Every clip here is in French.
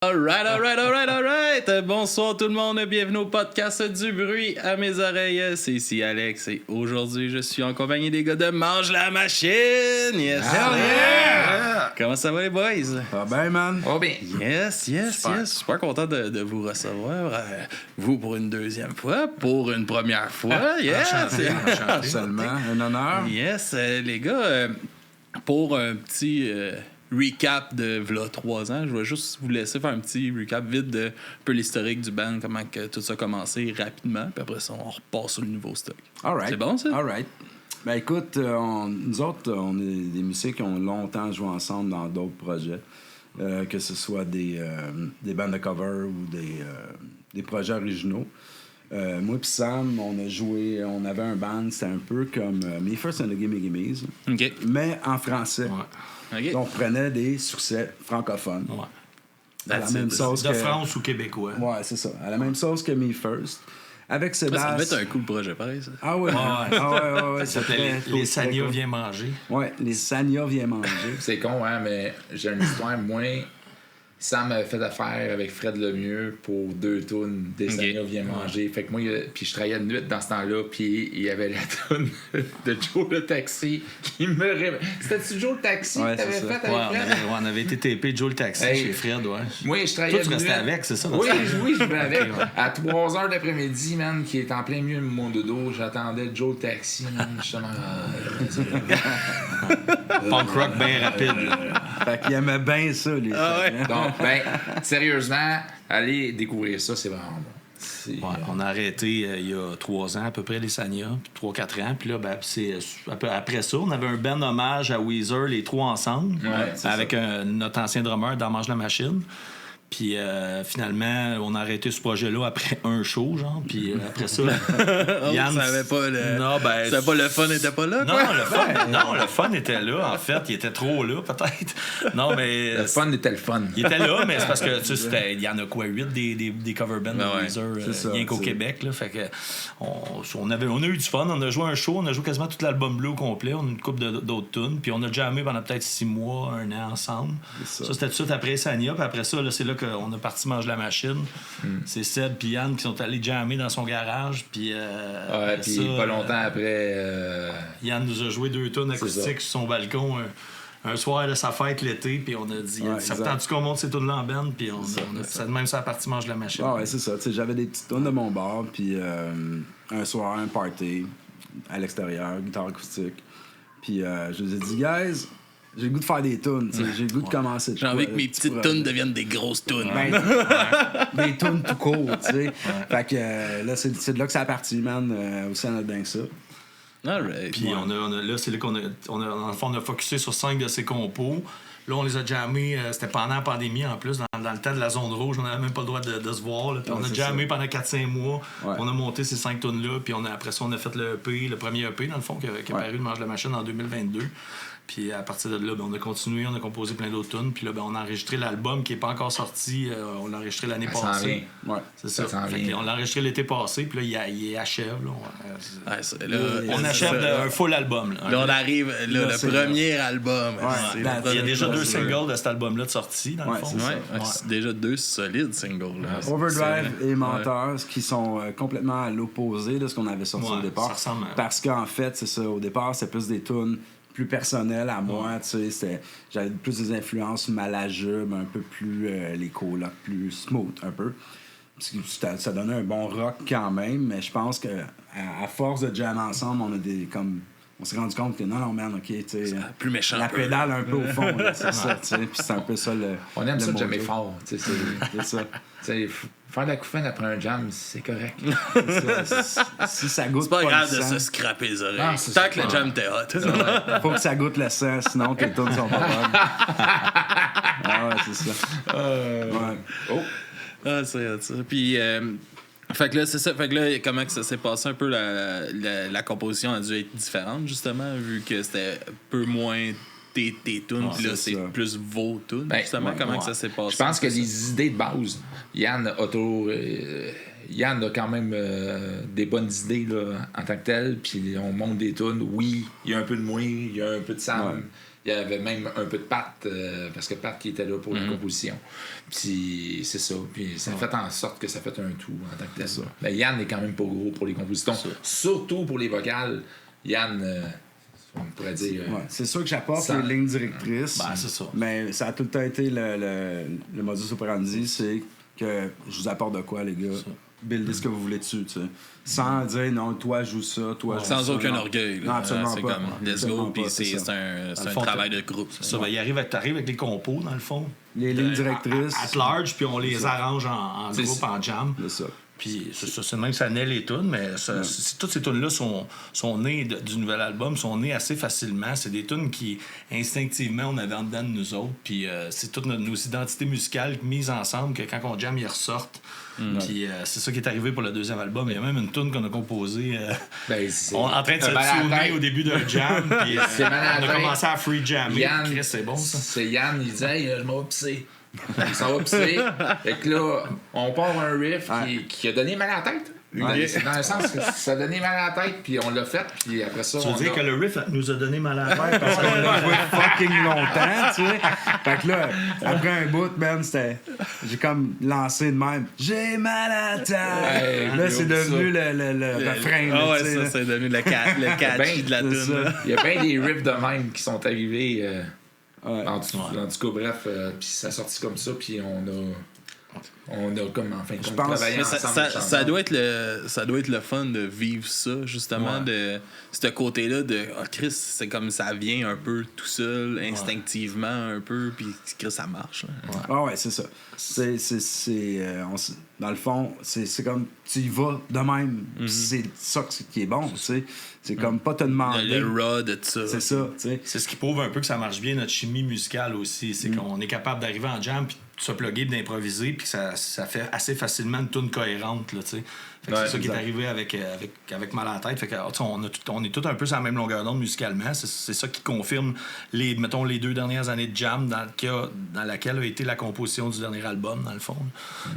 Alright. Bonsoir tout le monde, bienvenue au podcast du bruit à mes oreilles. C'est ici Alex et aujourd'hui je suis en compagnie des gars de Mange la Machine. Yes. Hell yeah! Comment ça va les boys? Ça va bien, man? Oh bien. Yes. Super content de vous recevoir. Vous pour une deuxième fois, pour une première fois. Yes. Enchanté. Seulement, un honneur. Yes, les gars, pour un petit recap de v'là 3 ans, je vais juste vous laisser faire un petit recap vite de un peu l'historique du band, comment que tout ça a commencé rapidement, puis après ça, on repart sur le nouveau stock. All right. C'est bon, ça? All right. Ben écoute, nous autres, on est des musiciens qui ont longtemps joué ensemble dans d'autres projets, que ce soit des bandes de cover ou des projets originaux. Moi et Sam, on avait un band, c'était un peu comme Me First and the Gimme Gimmes, OK. mais en français. OK. On prenait des succès francophones. Ouais. À la même sauce De que... France ou québécois. Ouais, c'est ça. À la même sauce que Me First. Avec Sébastien. Ça devait être un cool projet, pareil, ça. Ah ouais. Ouais. Ça s'appelait Les Sania Viens manger. Ouais, les Sania Viens manger. C'est con, hein, mais j'ai une histoire. Moi, Sam avait fait affaire avec Fred Lemieux pour 2 tunes des Sania Viens manger. Fait que moi, puis je travaillais de nuit dans ce temps-là, puis il y avait la tune de Joe le Taxi qui me réveillait. C'était-tu Joe le Taxi Ouais, que t'avais c'est fait ça. avec Fred? On avait été TP Joe le Taxi chez Fred, ouais. Moi, je travaillais Toi, tu de restais nuit. avec, c'est ça? Oui, je venais avec. À 3h d'après-midi, man, qui est en plein milieu de mon dodo, j'attendais Joe le Taxi, man, justement. Punk rock bien rapide. Fait qu'il aimait bien ça, les Sania. Donc, sérieusement, allez découvrir ça, c'est vraiment bon. Ouais, on a arrêté il y a 3 ans à peu près les Sania, 3-4 ans. Puis là, après ça, on avait un band hommage à Weezer, les 3 ensemble, avec notre ancien drummer dans Mange la Machine. Puis finalement, on a arrêté ce projet-là après un show, genre. Puis après ça, Yann... Ça avait pas le... Non, ben... Ça avait pas le fun, n'était pas là, Non, quoi? le fun était là, en fait. Il était trop là, peut-être. Non, mais... Le fun était le fun. Il était là, mais c'est parce que, tu sais, il y en a quoi, 8 des cover bands de Weezer, rien qu'au Québec, là. Fait que on a eu du fun. On a joué un show, on a joué quasiment tout l'album bleu au complet. On a une couple d'autres tunes. Puis on a jammé pendant peut-être 6 mois, 1 an ensemble. Ça, c'était tout de suite après Sania. Puis après ça, là, c'est là qu'on a parti Mange la Machine. C'est Seb et Yann qui sont allés jammer dans son garage. Puis puis pas longtemps après... Yann nous a joué 2 tunes acoustiques sur son balcon un soir de sa fête l'été. Puis on a dit, ça tente qu'on monte ces tunes-là en band. Puis on a fait même ça à partie Mange la Machine. Ah ouais, c'est ça. T'sais, j'avais des petites tunes de mon bar, puis un soir, un party à l'extérieur, guitare acoustique. Puis je vous ai dit, guys... J'ai le goût de faire des tunes, j'ai le goût de commencer. J'ai envie que mes petites tunes deviennent des grosses tunes. Des tunes tout court, tu sais. Fait que là, c'est de là que ça a parti, man. Aussi, on a bien que ça. Alright. Puis là, c'est là qu'on dans le fond, on a focusé sur 5 de ses compos. Là, on les a jammés, c'était pendant la pandémie en plus, dans le temps de la zone rouge, on n'avait même pas le droit de se voir. Là. Puis on a jammé pendant 4-5 mois, on a monté ces 5 tunes-là, puis après ça, on a fait le premier EP, dans le fond, qui est paru de Mange la Machine en 2022. Puis à partir de là, on a continué, on a composé plein d'autres tunes. Puis là, on a enregistré l'album qui n'est pas encore sorti. On l'a enregistré l'année passée. Ouais. C'est ça. On l'a enregistré l'été passé. Puis là, il achève. Là, on achève un full album. Là, on arrive, le premier album. Il y a déjà 2 singles de cet album-là de sortie, dans le fond. C'est déjà 2 solides singles. Là. Overdrive et Menteurs, qui sont complètement à l'opposé de ce qu'on avait sorti au départ. Ça ressemble Parce qu'en fait, c'est ça. Au départ, c'est plus des tunes plus personnel à moi, tu sais, j'avais plus des influences malajubes, un peu plus les colocs plus smooth un peu. Ça donnait un bon rock quand même, mais je pense que à force de jam ensemble, on s'est rendu compte que non, man, ok, tu sais, plus méchant. La pédale un peu au fond, là, c'est ça, tu sais, puis c'est un peu ça le. On aime le ça de mojo. jammer fort, tu sais, c'est ça. Faire de la couffaine après un jam, c'est correct. Si ça goûte C'est pas grave le de sang, se scraper les oreilles. Non, c'est Tant ça. que le jam t'est hot. faut que ça goûte le sang, sinon tes tunes sont pas bonnes. Ah ouais, c'est ça. Ouais. Oh! Ah, c'est hot, ça. Puis, fait que là, c'est ça. Fait que là, comment que ça s'est passé un peu, la composition a dû être différente, justement, vu que c'était un peu moins tes tunes, puis là, c'est c'est ça. plus vos tunes, justement. Comment que ça s'est passé? Je pense que les idées de base, Yann a quand même des bonnes idées là, en tant que tel, puis on monte des tunes. Oui, il y a un peu de moi, il y a un peu de Sam. Ouais. Il y avait même un peu de Pat, parce que Pat qui était là pour la composition. Puis c'est ça. Puis ça a fait en sorte que ça fait un tout en tant que tel. Mais Yann est quand même pas gros pour les compositions. Surtout pour les vocales. Yann, on pourrait dire... Ouais, c'est sûr que j'apporte ça- les lignes directrices. Ben, c'est ça. Mais ça a tout le temps été le modus operandi, c'est que je vous apporte de quoi, les gars. Buildez ce que vous voulez dessus, tu sais. Sans dire, non, toi, joue ça, toi, joue ça. Sans aucun non. orgueil. là. Non, absolument c'est pas. comme, let's Absolument go, puis pas, c'est ça. un fond, travail de groupe. Ça, ben, t'arrives avec les compos, dans le fond. Les lignes directrices. At large, puis on les arrange en C'est groupe, en jam. C'est ça. Puis c'est même que ça naît les tunes, mais toutes ces tunes-là sont nées du nouvel album, sont nées assez facilement. C'est des tunes qui, instinctivement, on avait en dedans de nous autres. Puis c'est toutes nos identités musicales mises ensemble, que quand on jam, ils ressortent. Puis c'est ça qui est arrivé pour le deuxième album. Il y a même une tune qu'on a composée en train de se tourner au début d'un jam. Puis C'est mal à on la a tête. commencé à free jammer. Yann, Chris, c'est bon, ça. C'est Yann, il disait, hey, je m'en vais pisser. Il s'en va pisser. Fait que là, on part un riff qui a donné mal à la tête. Ouais. C'est dans le sens que ça a donné mal à la tête, puis on l'a fait, puis après ça, Tu veux on dire a... que le riff nous a donné mal à la tête parce On qu'on l'a joué fucking longtemps, tu sais. Fait que là, après un bout, man, c'était... J'ai comme lancé de même. J'ai mal à la tête. Ouais, Là, c'est gros, devenu le refrain. Ah là, ouais, tu sais, ça, là. c'est devenu le catchy de la c'est tune. ça. là. Il y a bien des riffs de même qui sont arrivés. Ouais. En tout cas, bref, puis ça a sorti comme ça, puis on a comme, en fin de compte, pense- travaillé Mais ensemble. ça doit être le fun de vivre ça, justement, de ce côté-là de Chris, c'est comme ça vient un peu tout seul, instinctivement un peu, puis Chris, ça marche. Là. Ah ouais, c'est ça. Dans le fond, c'est comme tu y vas de même. Puis c'est ça qui est bon, tu sais. C'est comme pas te demander. Le raw de tout ça. C'est ça, tu sais. C'est ce qui prouve un peu que ça marche bien, notre chimie musicale aussi. C'est qu'on est capable d'arriver en jam, puis de se plugger, d'improviser, puis que ça fait assez facilement une tune cohérente, là, tu sais. Fait que Ouais, c'est ça qui est exact. arrivé avec Mal à la tête. Fait que, tu sais, on est tous un peu sur la même longueur d'onde musicalement. C'est ça qui confirme mettons, les 2 dernières années de jam dans laquelle a été la composition du dernier album, dans le fond.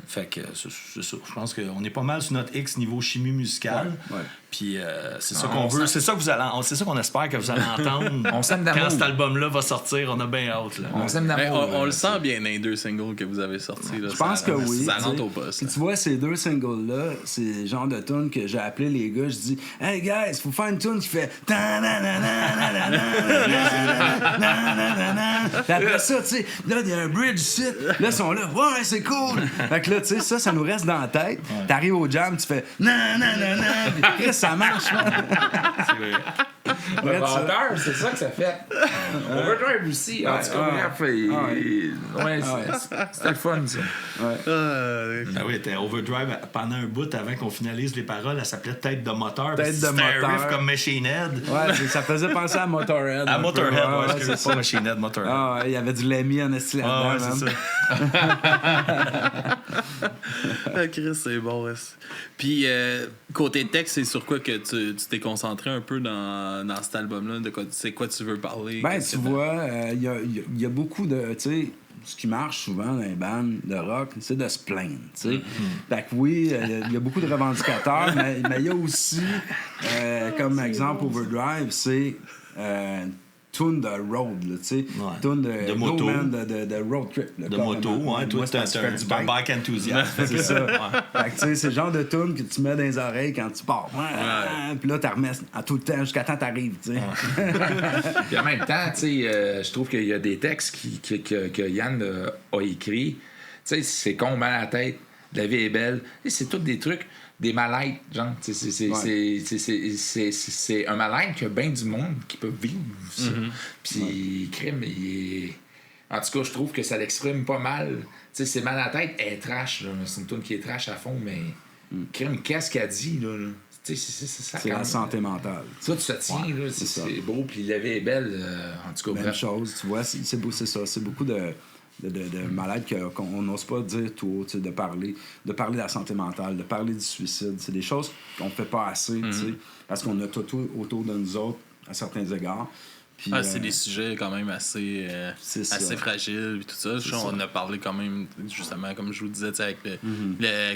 Fait que c'est ça. Je pense qu'on est pas mal sur notre X niveau chimie musicale. Ouais. Puis c'est ça qu'on veut. C'est ça que c'est ça qu'on espère que vous allez entendre. On s'aime d'amour. Quand cet album-là va sortir, on a bien hâte. Là. On s'aime Mais d'amour. on le sent bien dans les 2 singles que vous avez sortis. Là. Je pense que oui. Ça tu rentre sais. au poste. Puis là. tu vois, ces 2 singles-là, c'est le genre de tune que j'ai appelé les gars. Je dis, hey guys, faut faire une tune qui fait. Puis après ça, tu sais, là, il y a un bridge ici. Là, ils sont là, ouais, c'est cool. Fait que là, tu sais, ça nous reste dans la tête. T'arrives au jam, tu fais. Puis Chris, ça marche, man. Le Arrête ça. vendeur, c'est ça que ça fait. Overdrive aussi. En tout cas, bref, c'était le fun, ça. Ah oui, t'es Overdrive pendant un bout avant qu'on finalise les paroles, elle s'appelait Tête de moteur. Tête C'était de un moteur. riff comme Machine Head. Ouais, ça faisait penser à Motorhead. À un peu. Motorhead, Ouais, ouais, c'est pas Machine Head, Motorhead. Ah, ouais, il y avait du Lemmy en esti Ah ouais, là-dedans, c'est man. ça. Ah, Chris, c'est bon. Puis, côté texte, c'est sur quoi que tu t'es concentré un peu dans cet album-là? C'est quoi tu veux parler? Ben, Qu'est-ce tu que vois, il y a beaucoup de. Tu sais, ce qui marche souvent dans les bandes de rock, c'est de se plaindre. Tu sais. Fait que oui, il y a beaucoup de revendicateurs, mais il y a aussi, comme exemple, Overdrive, c'est. Tune de road, là, tu sais. Ouais. Tune De go, moto. man, de road trip. là, De carrément. moto, ouais. Toi, Moi, c'est t'es parce que je fais du un bike. bike enthousiaste. C'est ça. Fait que, tu sais, c'est le genre de tune que tu mets dans les oreilles quand tu pars. Puis là, tu remets à tout le temps jusqu'à temps que t'arrives, tu sais. Puis en même temps, tu sais, je trouve qu'il y a des textes que Yann a écrits. Tu sais, c'est con, mal à la tête, la vie est belle. Tu sais, c'est tous des trucs, des mal-être, genre. Tu sais, c'est un mal-être qu'il y a bien du monde qui peut vivre ça. Puis, crime, en tout cas, je trouve que ça l'exprime pas mal. Tu sais, c'est mal à la tête, elle est trash, là. C'est une tune qui est trash à fond, mais crime, qu'est-ce qu'elle dit, là? Tu sais, ça C'est quand la même- santé mentale. Ça, tu te tiens, là, c'est ça. c'est beau, puis la vie est belle, en tout cas, Même bref. chose, tu vois, c'est beau, c'est ça. C'est beaucoup de malades qu'on n'ose pas dire tout haut, tu sais, de parler de la santé mentale, de parler du suicide. C'est des choses qu'on fait pas assez, tu sais, parce qu'on a tout autour de nous autres, à certains égards. Puis, c'est des sujets quand même assez fragiles et tout ça. On en a parlé quand même, justement, comme je vous disais, avec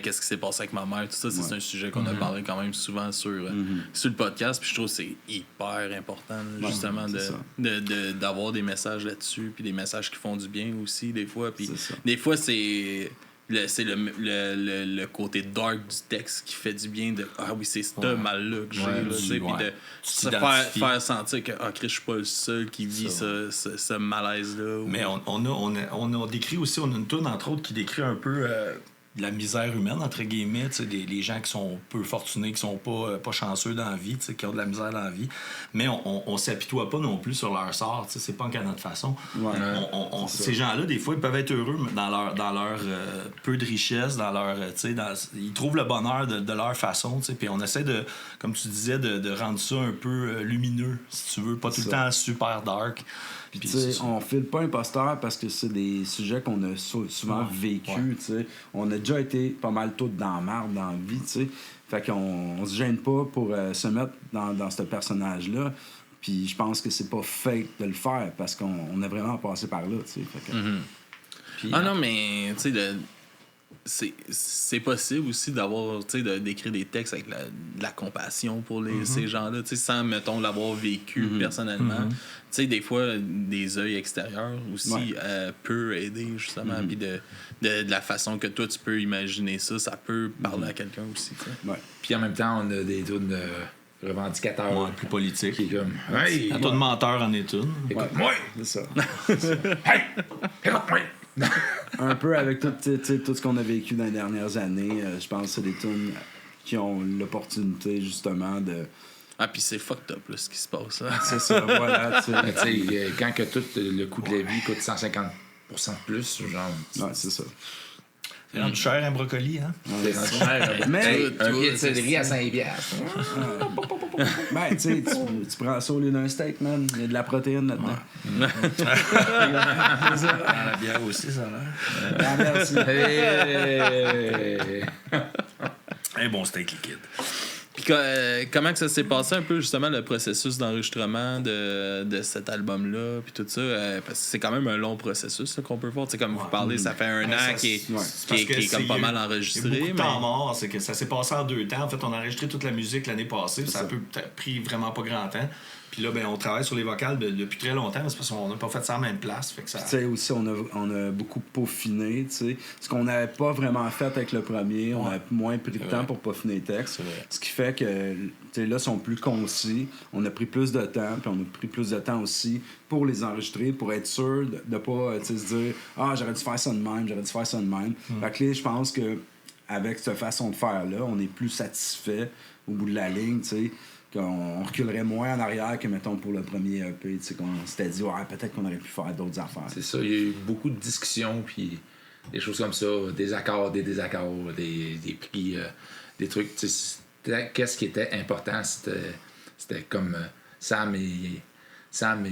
qu'est-ce qui s'est passé avec ma mère, tout ça. C'est un sujet qu'on a parlé quand même souvent sur le podcast. Puis je trouve que c'est hyper important, justement, d'avoir des messages là-dessus, puis des messages qui font du bien aussi, des fois. Puis des fois, c'est le côté dark du texte qui fait du bien de oui, c'est ce mal-là que j'ai, puis de se faire sentir que Chris, je suis pas le seul qui vit ce malaise-là. Mais on a décrit aussi, on a une toune entre autres qui décrit un peu la misère humaine, entre guillemets, les gens qui sont peu fortunés, qui sont pas chanceux dans la vie, qui ont de la misère dans la vie, mais on s'apitoie pas non plus sur leur sort, c'est pas qu'à notre façon. Ces gens-là, des fois, ils peuvent être heureux dans leur peu de richesse, dans leur, ils trouvent le bonheur de leur façon, puis on essaie de, comme tu disais, de rendre ça un peu lumineux, si tu veux, pas tout le temps super dark. Puis, on file pas imposteur parce que c'est des sujets qu'on a souvent vécu. On a déjà été pas mal tout dans la marde dans la vie. T'sais. Fait qu'on se gêne pas pour se mettre dans ce personnage-là. Puis je pense que c'est pas fake de le faire parce qu'on a vraiment passé par là. Fait que, puis, non, mais tu sais, c'est possible aussi d'avoir, d'écrire des textes avec de la compassion pour ces gens-là, sans, mettons, l'avoir vécu personnellement. Tu sais, des fois, des œils extérieurs aussi peut aider, justement. Puis de la façon que toi, tu peux imaginer ça peut parler à quelqu'un aussi. Puis en même temps, on a des tunes revendicateurs plus politiques. Qui est comme, hey, toi de menteur en est une. Écoute-moi! C'est ça. Hey! Écoute-moi! Un peu avec tout ce qu'on a vécu dans les dernières années, je pense que c'est des tunes qui ont l'opportunité, justement, de... Puis c'est fucked up, là, ce qui se passe. C'est ça, voilà. Quand que tout le coût de la vie coûte 150% de plus, genre... Ouais, c'est ça. C'est rendu cher un brocoli, hein? C'est rendu cher. Mais un billet de céleri à 5$. Ben, tu sais, tu prends ça au lieu d'un steak, man. Il y a de la protéine là-dedans. Dans la bière aussi, ça a l'air. Merci. Un bon steak liquide. Puis comment que ça s'est passé un peu, justement, le processus d'enregistrement de cet album-là, puis tout ça? Parce que c'est quand même un long processus là, qu'on peut voir. Comme vous parlez, ça fait un an qui est comme pas mal enregistré. Il y a beaucoup de temps mort, c'est que ça s'est passé en 2 temps. En fait, on a enregistré toute la musique l'année passée, ça a pris vraiment pas grand temps. Puis là, on travaille sur les vocales depuis très longtemps, c'est parce qu'on n'a pas fait ça en même place. Fait que ça... aussi, on a beaucoup peaufiné. T'sais. Ce qu'on n'avait pas vraiment fait avec le premier, on a moins pris de temps pour peaufiner les textes. Ce qui fait que là, ils sont plus concis. On a pris plus de temps, puis on a pris plus de temps aussi pour les enregistrer, pour être sûr de ne pas se dire « Ah, j'aurais dû faire ça de même, j'aurais dû faire ça de même. » Fait que là, je pense qu'avec cette façon de faire-là, on est plus satisfait au bout de la ligne, tu sais. Qu'on reculerait moins en arrière que, mettons, pour le premier EP, qu'on s'était dit, peut-être qu'on aurait pu faire d'autres affaires. C'est ça, il y a eu beaucoup de discussions, puis des choses comme ça, des accords, des désaccords, des prix, des trucs. Qu'est-ce qui était important, c'était comme Sam et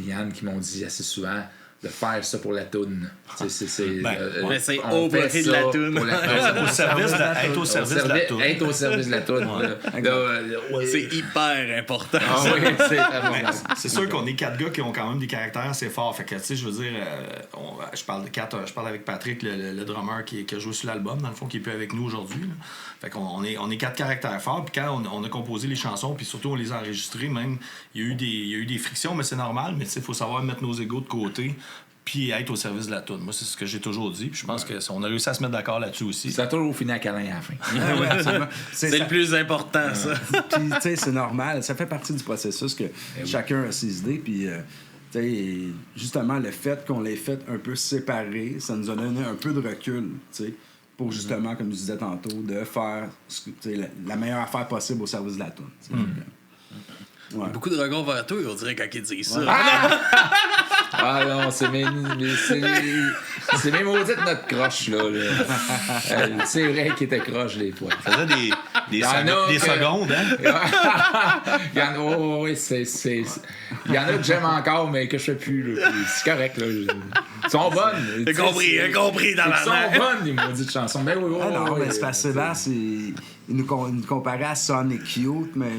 Yann qui m'ont dit assez souvent de faire ça pour la toune. C'est au profit de la toune. Être au service de la toune. Être au service de la toune. C'est hyper important. C'est sûr qu'on est 4 gars qui ont quand même des caractères assez forts. Fait que, tu sais, je veux dire, je parle avec Patrick, le drummer qui a joué sur l'album, dans le fond, qui est plus avec nous aujourd'hui. Là. Fait qu'on est 4 caractères forts. Puis quand on a composé les chansons, puis surtout on les a enregistrées, même, il y a eu des frictions, mais c'est normal. Mais tu sais, il faut savoir mettre nos égos de côté. Puis être au service de la toune. Moi, c'est ce que j'ai toujours dit. Puis je pense qu'on a réussi à se mettre d'accord là-dessus aussi. Ça a toujours fini à câlin à la fin. C'est le plus important, ça. Puis, tu sais, c'est normal. Ça fait partie du processus que chacun a ses idées. Puis, tu sais, justement, le fait qu'on l'ait fait un peu séparé, ça nous a donné un peu de recul, tu sais, pour justement, comme je disais tantôt, de faire la meilleure affaire possible au service de la toune. Beaucoup de regards vers toi, on dirait, quand ils disent ça. Ah non, c'est mes maudites notre croche, là. C'est vrai qu'il était croche, des fois. Ça faisait des secondes, hein? Il y en a, il y en a que j'aime encore, mais que je fais plus, là. C'est correct, là. Ils sont bonnes. J'ai compris dans Ils la sont bonnes, les maudites chansons. Ben oui, Ah non, oui, mais c'est parce que Sébastien, il nous comparait à Sonic Cute, mais.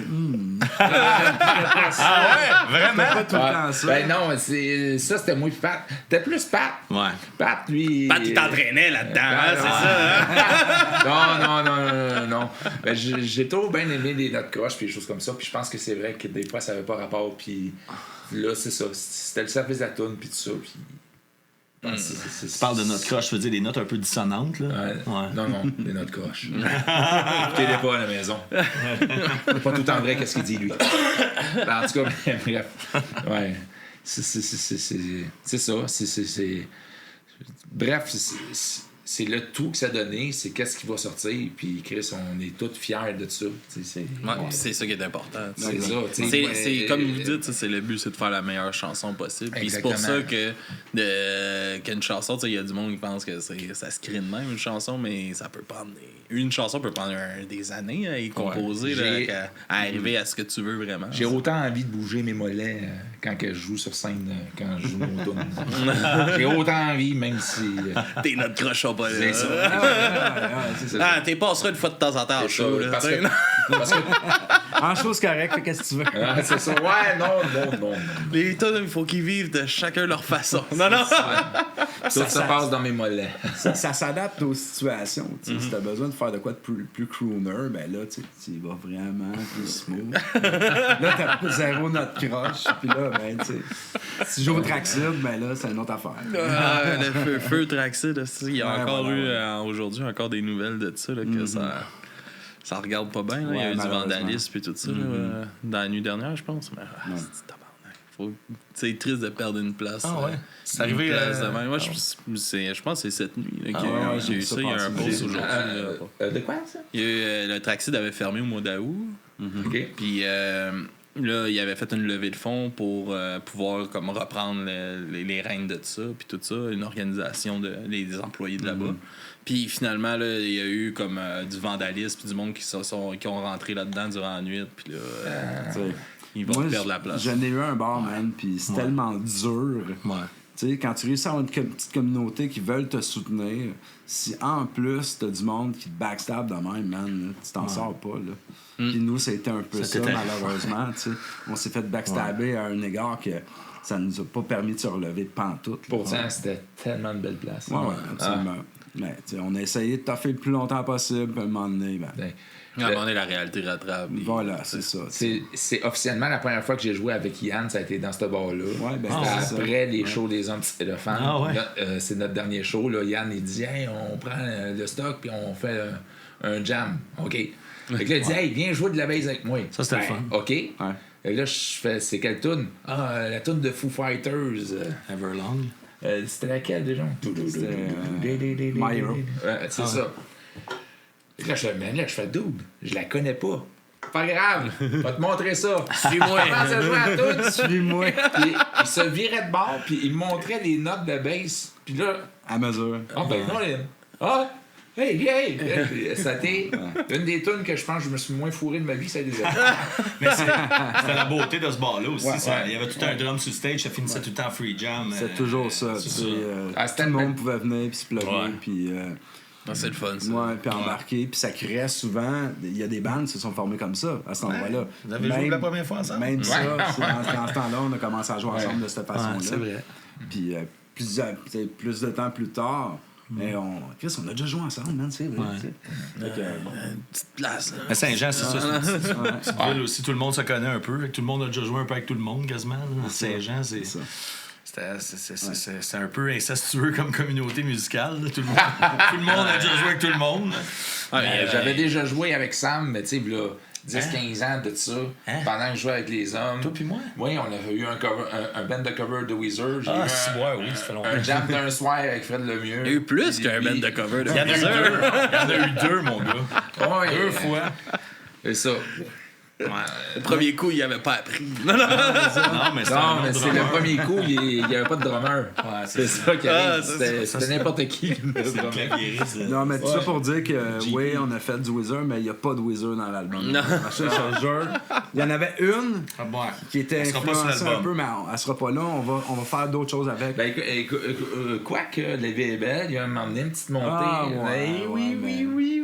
Ah ouais, vraiment? Pas tout le temps ça. Ben non, c'était moins Pat. T'es plus Pat. Ouais. Pat, lui. Pat, il t'entraînait là-dedans, hein, c'est ça. Hein? Non. Ben, j'ai toujours bien aimé les notes croches puis des choses comme ça. Puis je pense que c'est vrai que des fois, ça n'avait pas rapport. Puis là, c'est ça. C'était le service de la toune, puis tout ça. Puis. Tu parles de notes croches, je veux dire des notes un peu dissonantes, là. Ouais. Non, des notes croches. Écoutez-les pas à la maison. C'est pas tout le temps vrai qu'est-ce qu'il dit, lui. En tout cas, bref. Ouais. C'est ça. Bref, c'est le tout que ça a donné, c'est qu'est-ce qui va sortir, puis Chris, on est tous fiers de ça. C'est ça qui est important. C'est ça. C'est comme vous dites, c'est le but, c'est de faire la meilleure chanson possible. Puis c'est pour ça qu'une chanson, il y a du monde qui pense que ça se crée de même, une chanson, mais ça peut prendre une chanson peut prendre des années à y composer, là, à arriver à ce que tu veux vraiment. J'ai autant envie de bouger mes mollets quand je joue sur scène, quand je joue mon tourne. J'ai autant envie, même si... T'es notre crochon pas là. C'est ça. Ah, t'es passeras une fois de temps en temps en show. Là, parce que En chose correcte, qu'est-ce que tu veux? c'est ça. Ouais, non. Les tunes, il faut qu'ils vivent de chacun leur façon. Non. Tout ça passe dans mes mollets. Ça s'adapte aux situations. Si t'as besoin de faire de quoi de plus crooner, ben là, tu vas vraiment plus smooth. Là, t'as zéro note croche. Puis là, ben, tu sais, si je joue au Traxid, ben là, c'est une autre affaire. Le feu Traxid, il y a encore eu aujourd'hui encore des nouvelles de ça, là, que ça regarde pas bien. Là. Il y a eu du vandalisme et tout ça là, dans la nuit dernière, je pense. Mais c'est tabarnak. C'est triste de perdre une place. Ah ouais. C'est arrivé. Moi, je pense que c'est cette nuit là, qu'il y a eu ça. Il y a un post aujourd'hui. De quoi, ça? Il y a eu, le Traxid avait fermé au mois d'août. OK. Puis là, il avait fait une levée de fonds pour pouvoir comme reprendre les rênes de ça, puis tout ça, une organisation des employés de là-bas. Puis finalement, là, il y a eu comme du vandalisme, puis du monde qui ont rentré là-dedans durant la nuit, puis là, ils vont perdre la place. J'en ai eu un bar, man, puis c'est tellement dur. Ouais. Tu sais, quand tu réussis à avoir une petite communauté qui veulent te soutenir, si en plus t'as du monde qui te backstab de même, man, là, tu t'en sors pas, là. Puis nous, ça a été un peu ça malheureusement, tu sais. On s'est fait backstabber à un égard que ça nous a pas permis de se relever de pantoute. Pourtant, c'était tellement une belle place. Ouais, absolument. Mais, tu sais, on a essayé de toffer le plus longtemps possible, puis à un moment donné, À un moment donné, la réalité rattrape. Voilà, c'est ça. C'est officiellement la première fois que j'ai joué avec Yann, ça a été dans ce bar-là. Ouais, ben, c'était après les shows des Hommes Petits Éléphants. Ah ouais. Là, c'est notre dernier show. Là. Yann, il dit « Hey, on prend le stock puis on fait un jam. » OK. Fait que là, il dit « Hey, viens jouer de la bass avec moi. » Ça, c'était le fun. OK. Ouais. Et là, je fais « C'est quelle tune? » « Ah, la tune de Foo Fighters. Everlong. C'était laquelle, déjà? C'était My Hero. C'est ça. Et là, je fais dude, je la connais pas. Pas grave, je vais te montrer ça. Suis-moi. Il commence à jouer à tout. Suis-moi. Puis il se virait de bord, puis il me montrait les notes de bass. Puis là, À mesure. ah ben non, hey! C'était une des tunes que je pense que je me suis moins fourré de ma vie, ça des Mais c'était la beauté de ce bar-là aussi. Ouais, Il y avait tout un drum sur stage, ça finissait tout le temps en free jam. C'est toujours ça. c'est Tu sais, c'était tout le une monde pouvait venir, puis se plugger, Ouais. puis... C'est le fun, ça. Ouais, puis embarquer, puis ça créait souvent... Il y a des bandes qui se sont formées comme ça, à cet endroit-là. Vous avez joué la première fois ensemble? Même ça, c'est dans ce temps-là, on a commencé à jouer ensemble de cette façon-là. Ouais, c'est vrai. Puis plus de temps plus tard, mais Chris, on a déjà joué ensemble, man, c'est vrai. tu sais. Fait que, Une petite place, là. À Saint-Jean, c'est ça. C'est une petite Ouais. ville aussi, tout le monde se connaît un peu. Tout le monde a déjà joué un peu avec tout le monde, quasiment. Là. À Saint-Jean, c'est ça. c'est un peu incestueux comme communauté musicale. Là. Tout le monde a déjà joué avec tout le monde. J'avais déjà joué avec Sam, mais tu sais, là, 10-15 ans de ça, pendant que je jouais avec les hommes. Toi puis moi? Oui, on avait eu un band de cover de Weezer. J'ai eu oui, ça fait longtemps. un jam d'un soir avec Fred Lemieux. Il y a eu plus qu'un band de cover de Il y en a eu deux. Il y en a eu deux, mon gars. Ouais, 2 fois. C'est ça. Le premier coup, il avait pas appris. Non, mais c'est Non, mais c'est le premier coup, il n'y avait pas de drummer. Ouais, C'est ça qui arrive. c'est C'était n'importe qui. c'est le claviériste. Non, mais tout ça Ouais. pour dire que, oui, on a fait du Weezer, mais il n'y a pas de Weezer dans l'album. Non. Je te jure. Il y en avait une Ah, bon. qui était Elle sera pas sur influencée un l'album. peu, mais elle sera pas là. On va faire d'autres choses avec. Ben, quoique, la vie est belle, il y a un moment donné, une petite montée. Ah, ouais, Ben, oui, mais- oui.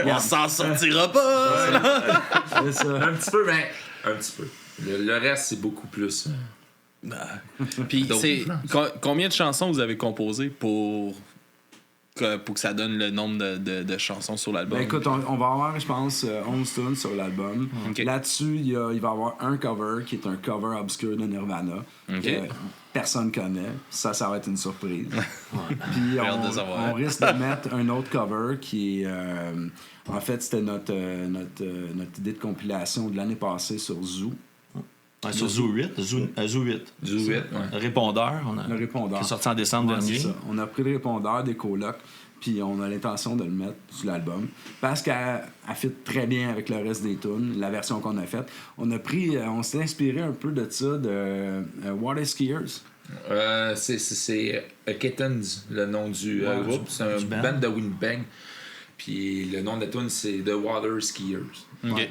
On s'en sortira pas! C'est ça. Un petit peu, mais un petit peu. Le reste, c'est beaucoup plus. Puis, D'autres c'est influences. combien de chansons vous avez composées pour que ça donne le nombre de chansons sur l'album? Ben écoute, on va avoir, je pense, 11 tunes sur l'album. Ok. Là-dessus, il va y avoir un cover qui est un cover obscur de Nirvana. Ok. Que personne connaît. Ça va être une surprise. Puis J'ai hâte de savoir. on risque de mettre un autre cover qui est... en fait, c'était notre idée de compilation de l'année passée sur Zoo. Ouais, sur Zoo 8. Zoo 8. Du 8, ouais. Le répondeur. Le répondeur. Qui est sorti en décembre Ouais, dernier. c'est ça. On a pris le répondeur des colocs, puis on a l'intention de le mettre sur l'album. Parce qu'elle fit très bien avec le reste des tunes, la version qu'on a faite. On s'est inspiré un peu de ça, de Water Skiers. C'est Kittens, le nom du Ouais, groupe. C'est un du band. band de Winnipeg. Puis le nom de la tune, c'est The Water Skiers. Ok.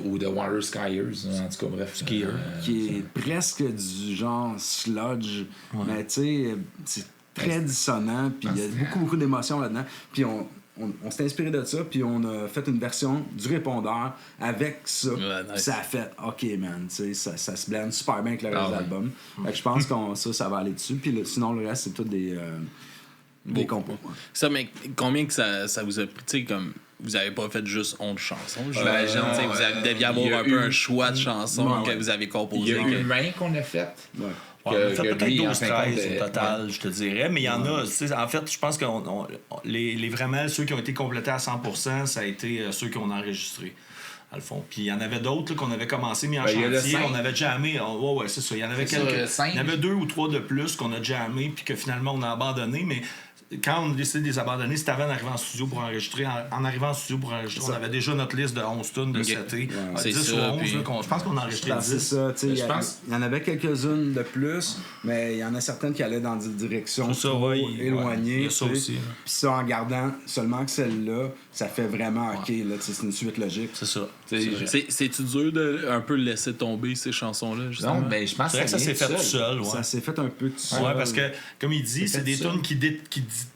Ou The Water Skiers, en tout cas, bref. Skier. Qui est presque du genre sludge. Mais tu sais, c'est très dissonant, puis il y a beaucoup d'émotions là-dedans. Puis on s'est inspiré de ça, puis on a fait une version du répondeur avec ça. Ouais, nice. Puis ça a fait, OK, man, tu sais, ça se blende super bien avec le reste Ah de ouais. l'album. Fait que je pense que ça va aller dessus. Puis sinon, le reste, c'est tout des compos. Ça, mais combien que ça vous a pris? Tu sais, comme vous avez pas fait juste 11 chansons. non, Tu sais, vous deviez il y avoir a un peu eu- un choix de chansons Ouais, que vous avez Il y composé. a Humain qu'on a fait. Ouais. Ouais, on a fait que peut-être lui, en 12, fin de compte, 13 au total, je te dirais. Mais il y en a, tu sais, en fait, je pense que vraiment, ceux qui ont été complétés à 100%, ça a été ceux qu'on a enregistrés, à le fond. Puis il y en avait d'autres là, qu'on avait commencé, mis en Ben, il y a le chantier. 5. On avait jammé. Ouais, c'est ça. Il y en avait C'est ça, le quelques. 5. Il y en avait 2 ou 3 de plus qu'on a jammé, puis que finalement, on a abandonné. Mais quand on a décidé de les abandonner, c'était avant d'arriver en studio pour enregistrer. En arrivant en studio pour enregistrer, on avait déjà notre liste de 11 tunes de Ok. cet été. C'est 10 ou ça, 11, puis- là, je pense qu'on a enregistré Ben, c'est 10. ça, tu sais, il Je pense- y en avait quelques-unes de plus, mais il y en a certaines qui allaient dans des directions C'est ça, trop ouais, éloignées. il y a ça tu sais. aussi, là. Puis ça, en gardant seulement que celle-là, ça fait vraiment OK, là, tu sais, c'est une suite logique. C'est ça. C'est-tu dur de un peu laisser tomber ces chansons-là, justement? Non, mais je pense C'est vrai que ça s'est fait vient tout seul, ouais. Ça s'est fait un peu tout seul. Ouais, parce que, comme il dit, c'est fait des ça. tunes qui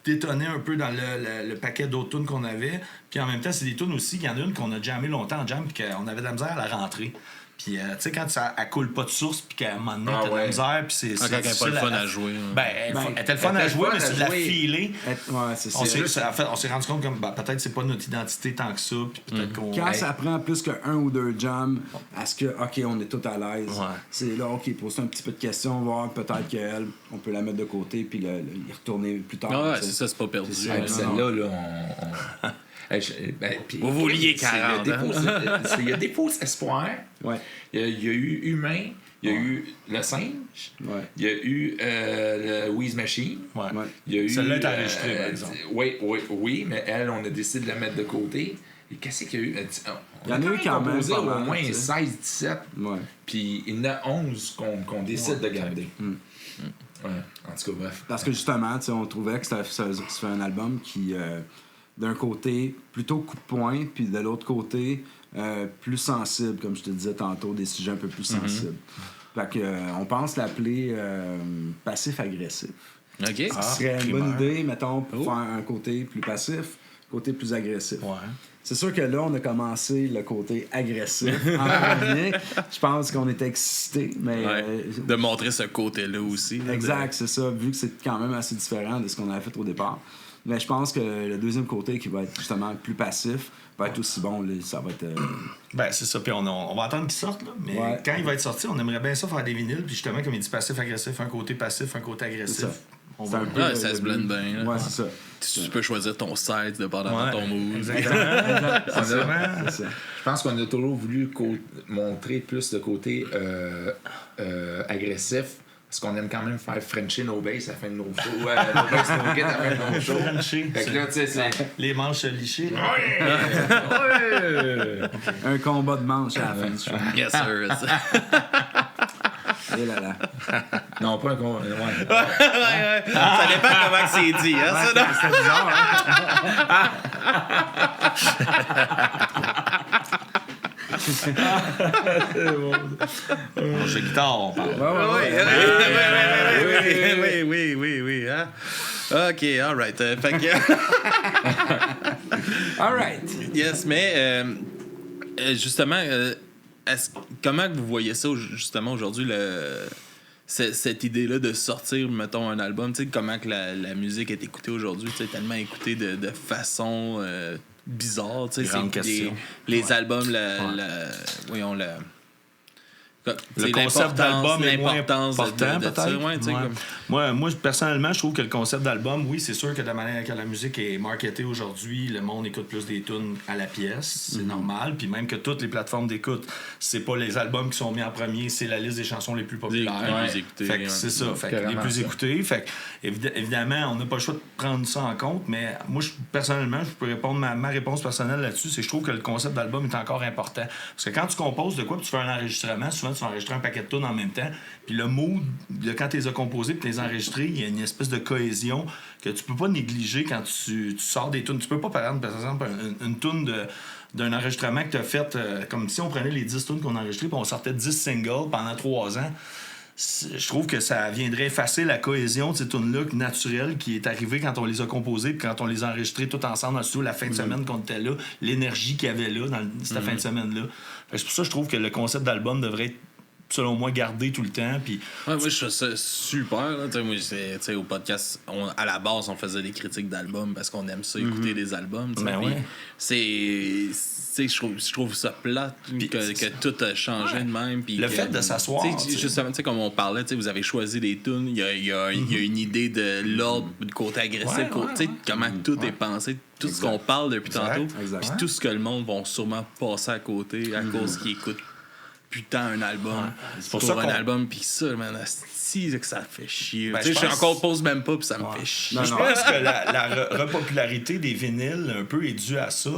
détonnaient un peu dans le paquet d'autres tunes qu'on avait. Puis en même temps, c'est des tunes aussi, il y en a une qu'on a jammé longtemps en jam, puis qu'on avait de la misère à la rentrer. Puis, tu sais, quand elle coule pas de source, puis qu'à un moment donné, Ah t'as de la ouais. misère, puis c'est. Ah, quand elle est pas le fun à jouer. Ben, elle était le fun elle à était jouer, le mais fun c'est à de la jouer. filer. Ouais, c'est On ça. s'est rendu compte que peut-être c'est pas notre identité tant que ça, puis peut-être qu'on. Quand ça prend plus qu'un ou deux jams, à ce que, OK, on est tout à l'aise, Ouais. c'est là, OK, poser un petit peu de questions, voir peut-être qu'elle, on peut la mettre de côté, puis y retourner plus tard. Ah ouais, tu sais. c'est ça, c'est pas perdu. C'est ça. Hey, Ouais. puis celle-là, là, on... puis- Vous vouliez c'est- il y a 40, des hein? fausses- il y a des fausses espoirs. Ouais, Il y a eu Humain, il y a eu Le Singe, ouais. il y a eu le Wheeze Machine. Ouais. Ouais. Il y a eu, Celle-là est enregistrée, par exemple. Oui, mais elle, on a décidé de la mettre de côté. Et qu'est-ce qu'il y a eu? Il y en a eu quand même composé pas au mal, moins tu sais. 16-17. Ouais. Puis il y en a 11 qu'on décide de garder. Ouais, en tout cas, bref. Parce que justement, tu sais, on trouvait que c'était un album qui, d'un côté, plutôt coup de poing, puis de l'autre côté, plus sensible, comme je te disais tantôt, des sujets un peu plus sensibles. Fait que, on pense l'appeler passif-agressif. OK. Ce serait une bonne primaire. idée, mettons, pour faire un côté plus passif, côté plus agressif. Ouais. C'est sûr que là, on a commencé le côté agressif en premier. Je pense qu'on était excités, mais... Ouais. De montrer ce côté-là aussi. là, Exact, c'est ça, vu que c'est quand même assez différent de ce qu'on avait fait au départ. Mais je pense que le deuxième côté, qui va être justement plus passif, va être aussi bon. Là, ça va être... Ben, c'est ça. Puis on va attendre qu'il sorte, là. Mais Ouais. quand il va être sorti, on aimerait bien ça faire des vinyles. Puis justement, comme il dit passif-agressif, un côté passif, un côté agressif. C'est ça. On C'est va... un peu Ouais, le- ça se blende bien, là. Ouais, c'est ça. Tu peux choisir ton site dépendamment de ton mood. Exactement. Exactement. C'est ça. Je pense qu'on a toujours voulu montrer plus le côté agressif Parce qu'on aime quand même faire Frencher nos basses à la fin de nos shows. Nos basses, nos kits à la fin de nos shows. Frencher. Fait que là, tu sais, c'est... Les manches lichées. Là. Ouais! Un combat de manche à la fin du show. Yes, sir. Et là là. Non, pas un con. Ouais. Ouais. Ça dépend comment que c'est dit, hein, ça, non? C'est bizarre, Manche de guitare, on parle. Oui, hein? OK, all right. Fait que... All right. Yes, mais justement, comment vous voyez ça justement aujourd'hui, cette idée-là de sortir, mettons, un album, tu sais, comment que la musique est écoutée aujourd'hui, tu sais, tellement écoutée de façon bizarre, tu sais, Grande question. les albums, Le concept d'album est moins l'importance important, de ça, peut-être. ouais, tu sais, Ouais. comme... Moi, personnellement, je trouve que le concept d'album, oui, c'est sûr que de la manière que la musique est marketée aujourd'hui, le monde écoute plus des tunes à la pièce, c'est normal. Puis même que toutes les plateformes d'écoute, c'est pas les albums qui sont mis en premier, c'est la liste des chansons les plus populaires. Les plus écoutées, Fait que ouais. c'est ça, fait que les Carrément plus ça. écoutés. Fait que, évidemment, on n'a pas le choix de prendre ça en compte, mais moi, personnellement, je peux répondre ma réponse personnelle là-dessus, c'est que je trouve que le concept d'album est encore important. Parce que quand tu composes de quoi, puis tu fais un enregistrement, souvent tu vas enregistrer un paquet de tunes en même temps, puis le mood, quand tu les as composés puis tu les as enregistrés, il y a une espèce de cohésion que tu peux pas négliger quand tu sors des tunes. Tu peux pas, par exemple, une tune d'un enregistrement que tu as fait, comme si on prenait les 10 tunes qu'on a enregistrées puis on sortait 10 singles pendant 3 ans. Je trouve que ça viendrait effacer la cohésion de ces tunes-là naturelle qui est arrivée quand on les a composées puis quand on les a enregistrées tout ensemble dans le studio la fin de semaine qu'on était là, l'énergie qu'il y avait là dans cette fin de semaine-là. C'est pour ça que je trouve que le concept d'album devrait être, selon moi, gardé tout le temps. Puis Ouais, moi, je trouve ça super. Là. Moi, au podcast, à la base, on faisait des critiques d'albums parce qu'on aime ça, écouter des albums. Ben puis ouais. je trouve ça plate que tout a changé de même. Puis le que, fait de s'asseoir, t'sais, justement, comme on parlait, vous avez choisi des tunes, il y a une idée de l'ordre, du côté agressif, comment tout est pensé, tout ce qu'on parle depuis tantôt, Exact. puis tout ce que le monde va sûrement passer à côté à cause qu'ils écoutent putain un album. C'est pour pour ça un qu'on- album, pis ça, man, asti, que ça fait chier. Ben, Tu sais, je je pense- encore pose même pas, pis ça me fait chier. Non, Je pense que la repopularité des vinyles un peu est due à ça.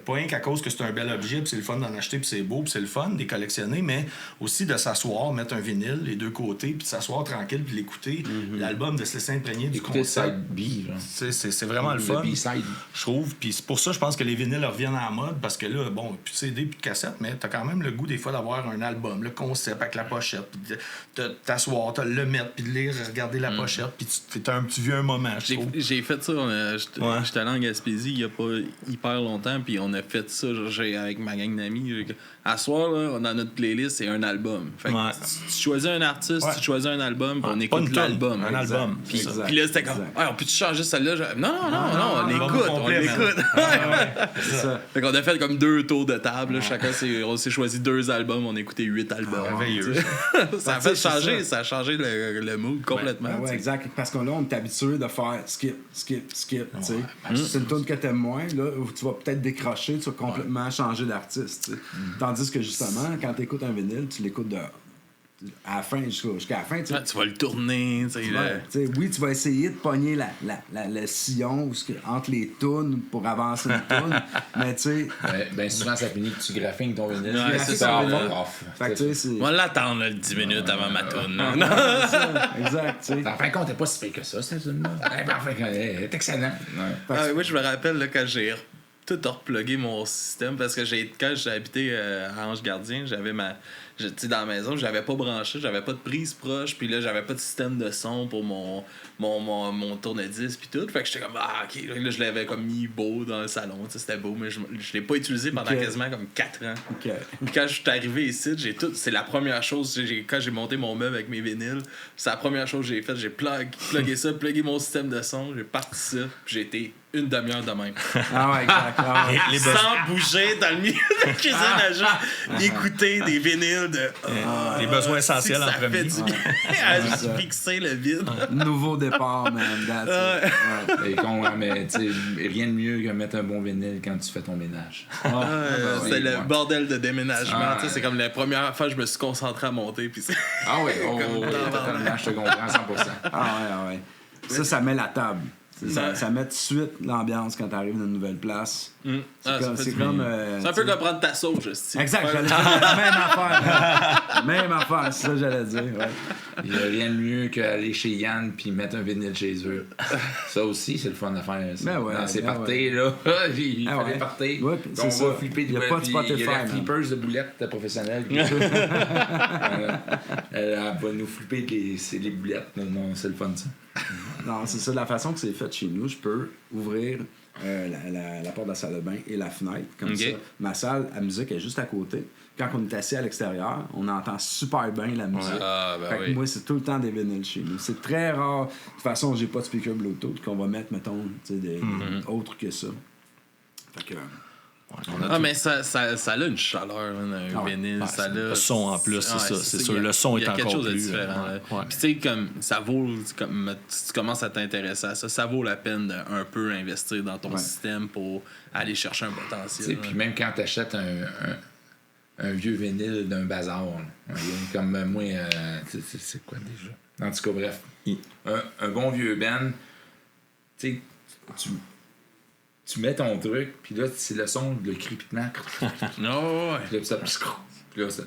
Pas rien qu'à cause que c'est un bel objet, puis c'est le fun d'en acheter, puis c'est beau, puis c'est le fun de les collectionner, mais aussi de s'asseoir, mettre un vinyle, les deux côtés, puis de s'asseoir tranquille, puis l'écouter. L'album, de se laisser imprégner du Écoutez concept. Side B, genre. C'est vraiment le fun. B-side. Je trouve. Puis c'est pour ça, je pense que les vinyles reviennent en mode, parce que là, bon, plus de CD, plus de cassette, mais t'as quand même le goût des fois d'avoir un album, le concept avec la pochette, puis de t'asseoir, de le mettre, puis de lire, regarder la pochette, puis tu vis un moment, je trouve. J'ai fait ça, j'étais allé en Gaspésie il y a pas hyper longtemps, puis on a fait ça avec ma gang d'amis. À soir, là, dans notre playlist, c'est un album. Fait que Ouais. tu choisis un artiste, Ouais. tu choisis un album, puis on Pas écoute une tonne, l'album. un album. Puis Exact. là, c'était comme, Exact. ouais, on peut-tu changer celle-là? Non, on l'album l'écoute, on complet, man. l'écoute. C'est ça. Fait qu'on a fait comme 2 tours de table, là. Chacun on s'est choisi 2 albums, on a écouté 8 albums. Merveilleux. Ça a Tu fait sais, c'est changer, ça. ça a changé le mood complètement. Ben ouais, tu sais. exact. Parce que là, on est habitué de faire skip. Tu sais. C'est une tune que t'aimes moins, là, où tu vas peut-être décrocher, tu vas complètement changer d'artiste. Tu sais. Tandis que justement, quand t'écoutes un vinyle, tu l'écoutes à la fin, jusqu'à la fin. Tu sais. Ouais, tu vas le tourner, tu sais. là. Ouais, tu sais, oui, tu vas essayer de pogner le sillon entre les tunes pour avancer le tune, mais tu sais, Ben souvent, ça finit que tu graphines ton vinyle. Ouais, c'est ça. ça. Off. fait que tu sais, c'est. On va l'attendre là, le 10 minutes avant ma tourne. là. C'est ça, exact, tu sais. En fin de compte, t'es pas si pire que ça, cette tune-là. En fin de compte, elle est excellent. Ouais. Ah, oui, je me rappelle là, quand j'ai tout replugué mon système parce que quand j'ai habité à Ange Gardien, j'avais tu sais, dans la maison, j'avais pas branché, j'avais pas de prise proche, puis là, j'avais pas de système de son pour mon tourne-disque puis tout. Fait que j'étais comme, ok, là, je l'avais comme mis beau dans le salon, tu sais, c'était beau, mais je l'ai pas utilisé pendant Ok. quasiment comme 4 ans. Ok. Puis quand je suis arrivé ici, c'est la première chose, quand j'ai monté mon meuble avec mes vinyles, c'est la première chose que j'ai faite, j'ai plugué ça, plugué mon système de son, j'ai parti ça, puis j'ai été une demi-heure de même. Ah ouais, exact. Ah ouais. Les Sans bouger dans le milieu de la cuisine à juste écouter des vinyles là, de... Les besoins essentiels en ça fait premier. du bien à juste fixer le vide. Nouveau départ, man. That's it. Ouais. Et mais tu sais, rien de mieux que mettre un bon vinyle quand tu fais ton ménage. C'était le ouais. bordel de déménagement. Ah, Tu sais, c'est comme la première fois que je me suis concentré à monter. Puis Ah oui, totalement, je te comprends 100%. Ah ouais. Ça met la table. Ça met tout de suite l'ambiance quand t'arrives dans une nouvelle place. C'est comme... c'est un peu comme prendre ta sauge, je sais. Exact, j'allais dire la même affaire. Même affaire, c'est ça que j'allais dire. Ouais. Il n'y a rien de mieux qu'aller chez Yann puis mettre un vinyle chez eux. Ça aussi, c'est le fun à faire. Ben ouais, dans ces ben parties, là. Il fallait ouais. partir. Ouais, Puis c'est on ça. va flipper Il y a pas de puis Spotify, il y a la man. flippeuse de boulettes professionnelle. Elle va nous flipper les boulettes. Non, c'est le fun, ça. Non, c'est ça. La façon que c'est fait chez nous, je peux ouvrir la porte de la salle de bain et la fenêtre. Comme ça. Ma salle à musique est juste à côté. Quand on est assis à l'extérieur, on entend super bien la musique. Fait que moi, c'est tout le temps des vinyles chez nous. C'est très rare. De toute façon, j'ai pas de speaker Bluetooth qu'on va mettre, mettons, autre que ça. Fait que... mais ça a une chaleur, un vinyle. Ça a le son en plus, c'est ça. C'est sûr, le son est encore plus... Il y a quelque chose de différent. Puis tu sais, comme ça vaut... Comme, si tu commences à t'intéresser à ça, ça vaut la peine d'un peu investir dans ton système pour aller chercher un potentiel. Puis même quand tu achètes un vieux vinyle d'un bazar, là, comme moi, c'est quoi déjà? En tout cas, bref. Un bon vieux band, tu sais, tu mets ton truc, puis là, c'est le son, le crépitement. Non, Puis là, ça... Puis là, ça...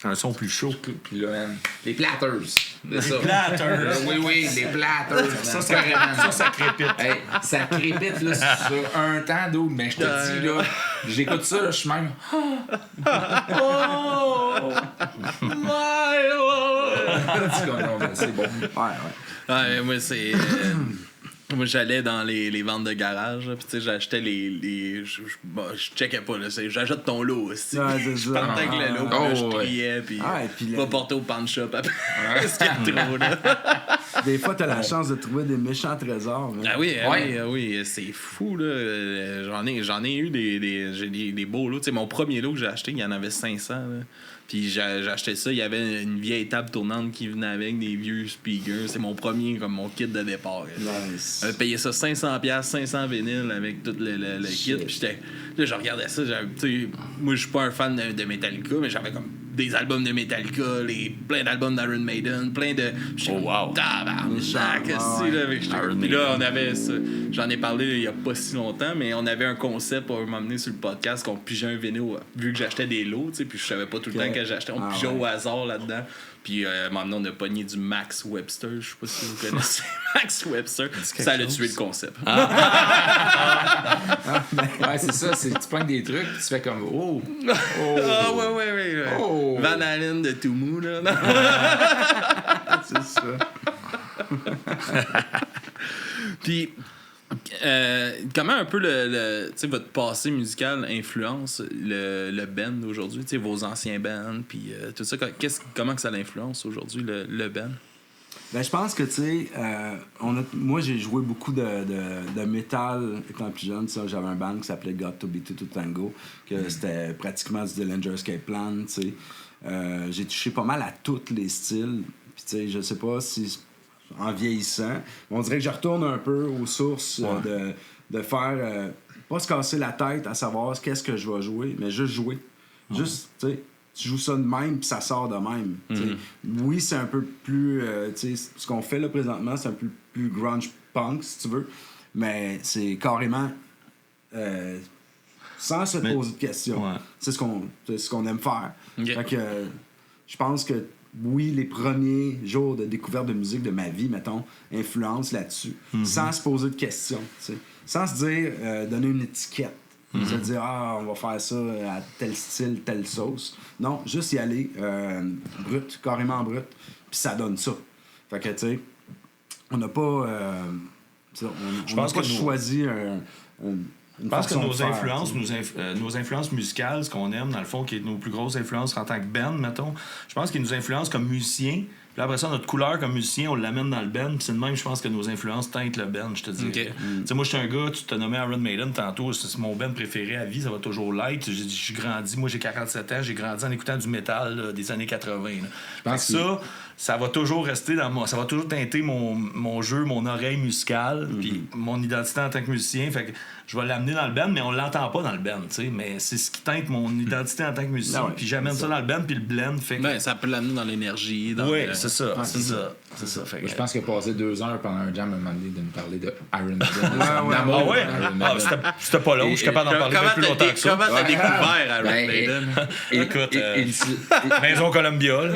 Un son plus chaud. Puis là, man, les platters. C'est ça. Platters. Oui, les platters. Ça crépite. Hey, ça crépite là, sur un temps d'eau. Mais je te dis, là, j'écoute ça, là, je suis même... C'est bon. Ouais. moi, c'est... Moi, j'allais dans les ventes de garage, puis tu sais, j'achetais je checkais pas, là, j'achète ton lot aussi. Je partais avec le lot, puis là, je criais, puis pas porter au pawn shop après. Ce qu'il y a trop, là. Des fois, t'as la chance de trouver des méchants trésors. Hein. Oui, c'est fou, là. J'en ai eu des beaux lots. Tu sais, mon premier lot que j'ai acheté, il y en avait 500, là. Puis j'ai acheté ça, il y avait une vieille table tournante qui venait avec, des vieux speakers. C'est mon premier, comme mon kit de départ. Nice. J'avais payé ça 500$, 500 vinyles avec tout le kit. Puis là, je regardais ça. Moi, je suis pas un fan de Metallica, mais j'avais comme des albums de Metallica, plein d'albums d'Iron Maiden, plein de... Oh, wow. Tabarnak, puis là, on avait ça. J'en ai parlé il y a pas si longtemps, mais on avait un concept pour m'amener sur le podcast qu'on pigeait un vinyle, vu que j'achetais des lots, tu sais, puis je savais pas tout le temps que j'achetais. On pigeait au hasard là-dedans. Puis maintenant, on a pogné du Max Webster. Je sais pas si vous connaissez Max Webster. Ça a tué le concept. Ouais, c'est ça. Tu pognes des trucs, puis tu fais comme oh. Ah, ouais. Oh. Van Halen de Tumu, là. C'est ça. Puis, comment un peu votre passé musical influence le band aujourd'hui, vos anciens bands, puis tout ça, comment que ça l'influence aujourd'hui, le band? Ben, je pense que, tu sais, moi, j'ai joué beaucoup de métal étant plus jeune. J'avais un band qui s'appelait Got to Be To Tango, que c'était pratiquement du Dillinger Escape Plan, tu sais. J'ai touché pas mal à tous les styles. Puis, tu sais, je sais pas si, en vieillissant, on dirait que je retourne un peu aux sources de faire... pas se casser la tête à savoir qu'est-ce que je vais jouer, mais juste jouer. Juste, tu sais... Tu joues ça de même, puis ça sort de même. Oui, c'est un peu plus... ce qu'on fait là présentement, c'est un peu plus grunge punk, si tu veux. Mais c'est carrément... sans se poser de questions. Ouais. C'est ce qu'on aime faire. Okay. Fait que je pense que, oui, les premiers jours de découverte de musique de ma vie, mettons, influencent là-dessus. Sans se poser de questions. T'sais. Sans se dire, donner une étiquette. Se dire, on va faire ça à tel style, telle sauce. Non, juste y aller brut, carrément brut, puis ça donne ça. Fait que, tu sais, on n'a pas... on n'a pas choisi je pense que nos influences, nos influences musicales, ce qu'on aime, dans le fond, qui est nos plus grosses influences en tant que band, mettons, je pense qu'ils nous influencent comme musiciens, Puis après ça, notre couleur comme musicien, on l'amène dans le band. Puis c'est de même, je pense que nos influences teintent le band, je te dis. Ok. Tu sais, moi, je suis un gars, tu t'as nommé Iron Maiden tantôt, c'est mon band préféré à vie, ça va toujours l'être. J'ai grandi, moi j'ai 47 ans, j'ai grandi en écoutant du métal là, des années 80. Là. pense Fait que ça va toujours rester dans moi, ça va toujours teinter mon jeu, mon oreille musicale, puis mon identité en tant que musicien. Fait que je vais l'amener dans le band, mais on l'entend pas dans le band, tu sais. Mais c'est ce qui teinte mon identité en tant que musicien. Ah ouais, Puis j'amène ça dans le band, puis le blend fait que... Ben, ça peut l'amener dans l'énergie. Oui, le... c'est ça. C'est ça. Fait que... Je pense qu'il a passé 2 heures pendant un jam à un moment donné de nous parler de Iron Maiden. Ah ouais? C'était pas long, je suis capable d'en parler plus longtemps que ça. Comment t'as découvert Iron Ben, Maiden? Écoute, Maison Columbia, là.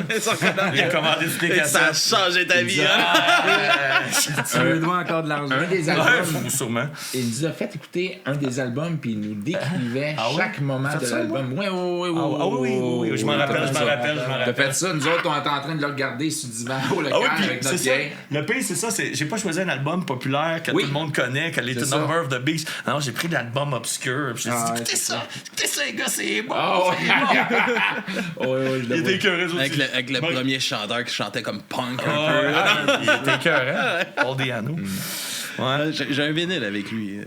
Il a commandé toutes les Ça a cassettes. changé ta vie, hein? Tu lui dois encore de l'argent. un des Ouais, albums. sûrement. Il nous a fait écouter un des albums, puis il nous décrivait chaque moment de ça, l'album. Oui, Oui, je m'en rappelle. T'as fait ça, nous autres, on était en train de le regarder sur le divan au local Ah oui, avec puis notre c'est ça. vieille. Le pire, c'est ça. J'ai pas choisi un album populaire que Oui. tout le monde connaît, que les C'est The ça. Number of the Beast. Non, j'ai pris l'album obscur. Puis j'ai dit, Ah ouais, écoutez c'est ça, les gars, c'est bon. Ah ouais. c'est bon. Oui, je Il était écœuré aussi. Avec le premier chanteur qui chantait comme punk un Ah, peu. ouais, il était écœuré. Paul Diano. Ouais. J'ai un vinyle avec lui.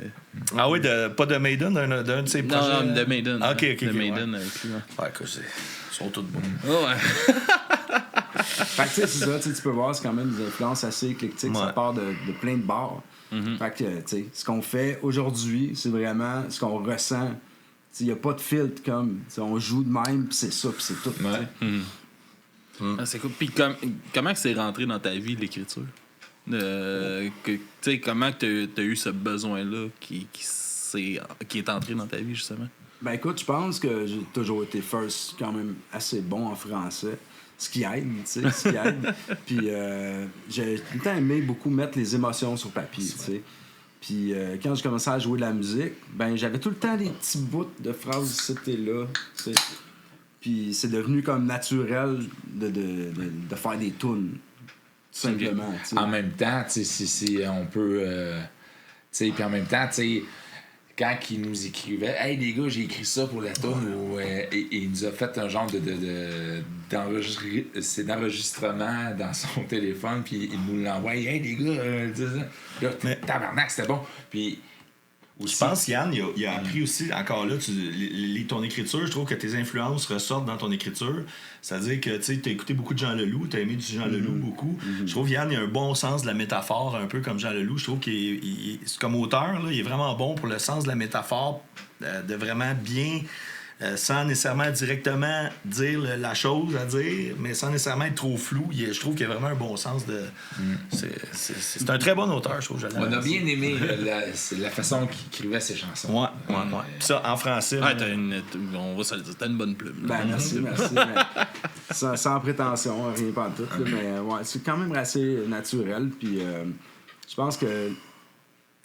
Ah oui, pas de Maiden, d'un de ses projets. Non, de Maiden. Ah, ok, De Maiden ouais. avec lui. Ouais, écoute, ils sont tous bons. Ouais. Fait que tu sais, c'est ça, tu peux voir, c'est quand même des influences assez éclectiques, ça Ouais. part de plein de bars. Fait que, tu sais, ce qu'on fait aujourd'hui, c'est vraiment ce qu'on ressent. Il n'y a pas de filtre comme, t'sais, on joue de même, puis c'est ça, puis c'est tout. Ouais. Ah, c'est cool. Puis comment que c'est rentré dans ta vie, l'écriture? Comment que t'as eu ce besoin-là qui est entré dans ta vie, justement? Ben écoute, je pense que j'ai toujours été first quand même assez bon en français. Ce qui aide, tu sais, ce qui aide. Puis j'ai tout le temps aimé beaucoup mettre les émotions sur papier, tu sais. Puis quand j'ai commencé à jouer de la musique, ben j'avais tout le temps des petits bouts de phrases c'était là, tu sais. Puis c'est devenu comme naturel de faire des tunes, tout simplement, tu sais. En même temps, tu sais, si on peut. Tu sais, puis en même temps, tu sais, quand il nous écrivait, hey les gars, j'ai écrit ça pour la tune, ou il nous a fait un genre d'enregistrement dans son téléphone, puis il nous l'envoie, hey les gars, là, tabarnak, c'était bon. Puis. Je pense, Yann, il a appris aussi, encore là, ton écriture, je trouve que tes influences ressortent dans ton écriture. C'est-à-dire que tu as écouté beaucoup de Jean Leloup, tu as aimé du Jean Leloup beaucoup. Je trouve Yann, il a un bon sens de la métaphore, un peu comme Jean Leloup. Je trouve qu'il comme auteur, là, il est vraiment bon pour le sens de la métaphore, de vraiment bien... sans nécessairement directement dire la chose à dire, mais sans nécessairement être trop flou. Je trouve qu'il y a vraiment un bon sens de... C'est un très bon auteur, je trouve. On a bien aimé la façon qu'il écrivait ses chansons. Ouais. Puis ça, en français... Ouais, on va se le dire, t'as une bonne plume. Là. Ben merci. Mais sans prétention, rien pas de tout. Là, mais ouais, c'est quand même assez naturel. Puis je pense que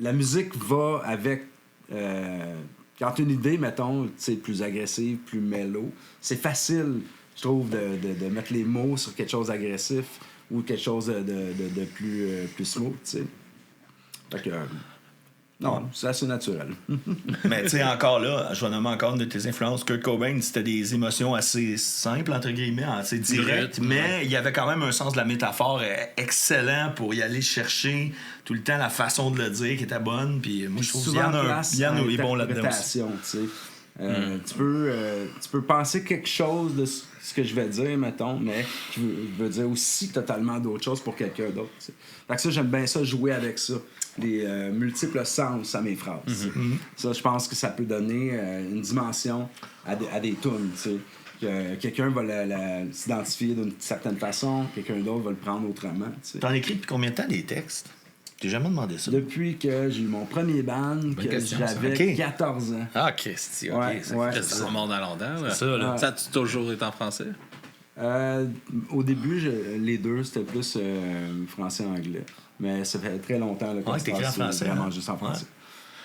la musique va avec... quand tu as une idée, mettons, plus agressive, plus mélo, c'est facile, je trouve, de mettre les mots sur quelque chose d'agressif ou quelque chose de plus smooth, tu sais. Fait que... non, c'est assez naturel. Mais tu sais, encore là, je vais nommer encore une de tes influences. Kurt Cobain, c'était des émotions assez simples, entre guillemets, assez directes, mais il y avait quand même un sens de la métaphore excellent pour y aller chercher tout le temps la façon de le dire qui était bonne. Puis moi, je trouve que Yann est bon là-dedans aussi. Tu peux penser quelque chose de ce que je vais dire, mettons, mais je veux dire aussi totalement d'autres choses pour quelqu'un d'autre. T'sais. Fait que ça, j'aime bien ça, jouer avec ça. Les multiples sens à mes phrases. Ça, je pense que ça peut donner une dimension à des tunes. Que quelqu'un va s'identifier d'une certaine façon, quelqu'un d'autre va le prendre autrement. T'sais. T'en écris depuis combien de temps des textes? T'es jamais demandé ça. Depuis que j'ai eu mon premier band, que question, j'avais ça. Ok. 14 ans. Ah, Christy, ok. Ouais, ouais. Ça remonte à longtemps. Là. C'est ça, là. Ça a toujours été en français? Au début, les deux, c'était plus français-anglais. Mais ça fait très longtemps là, Ouais, t'écris en français, vraiment hein? juste en français.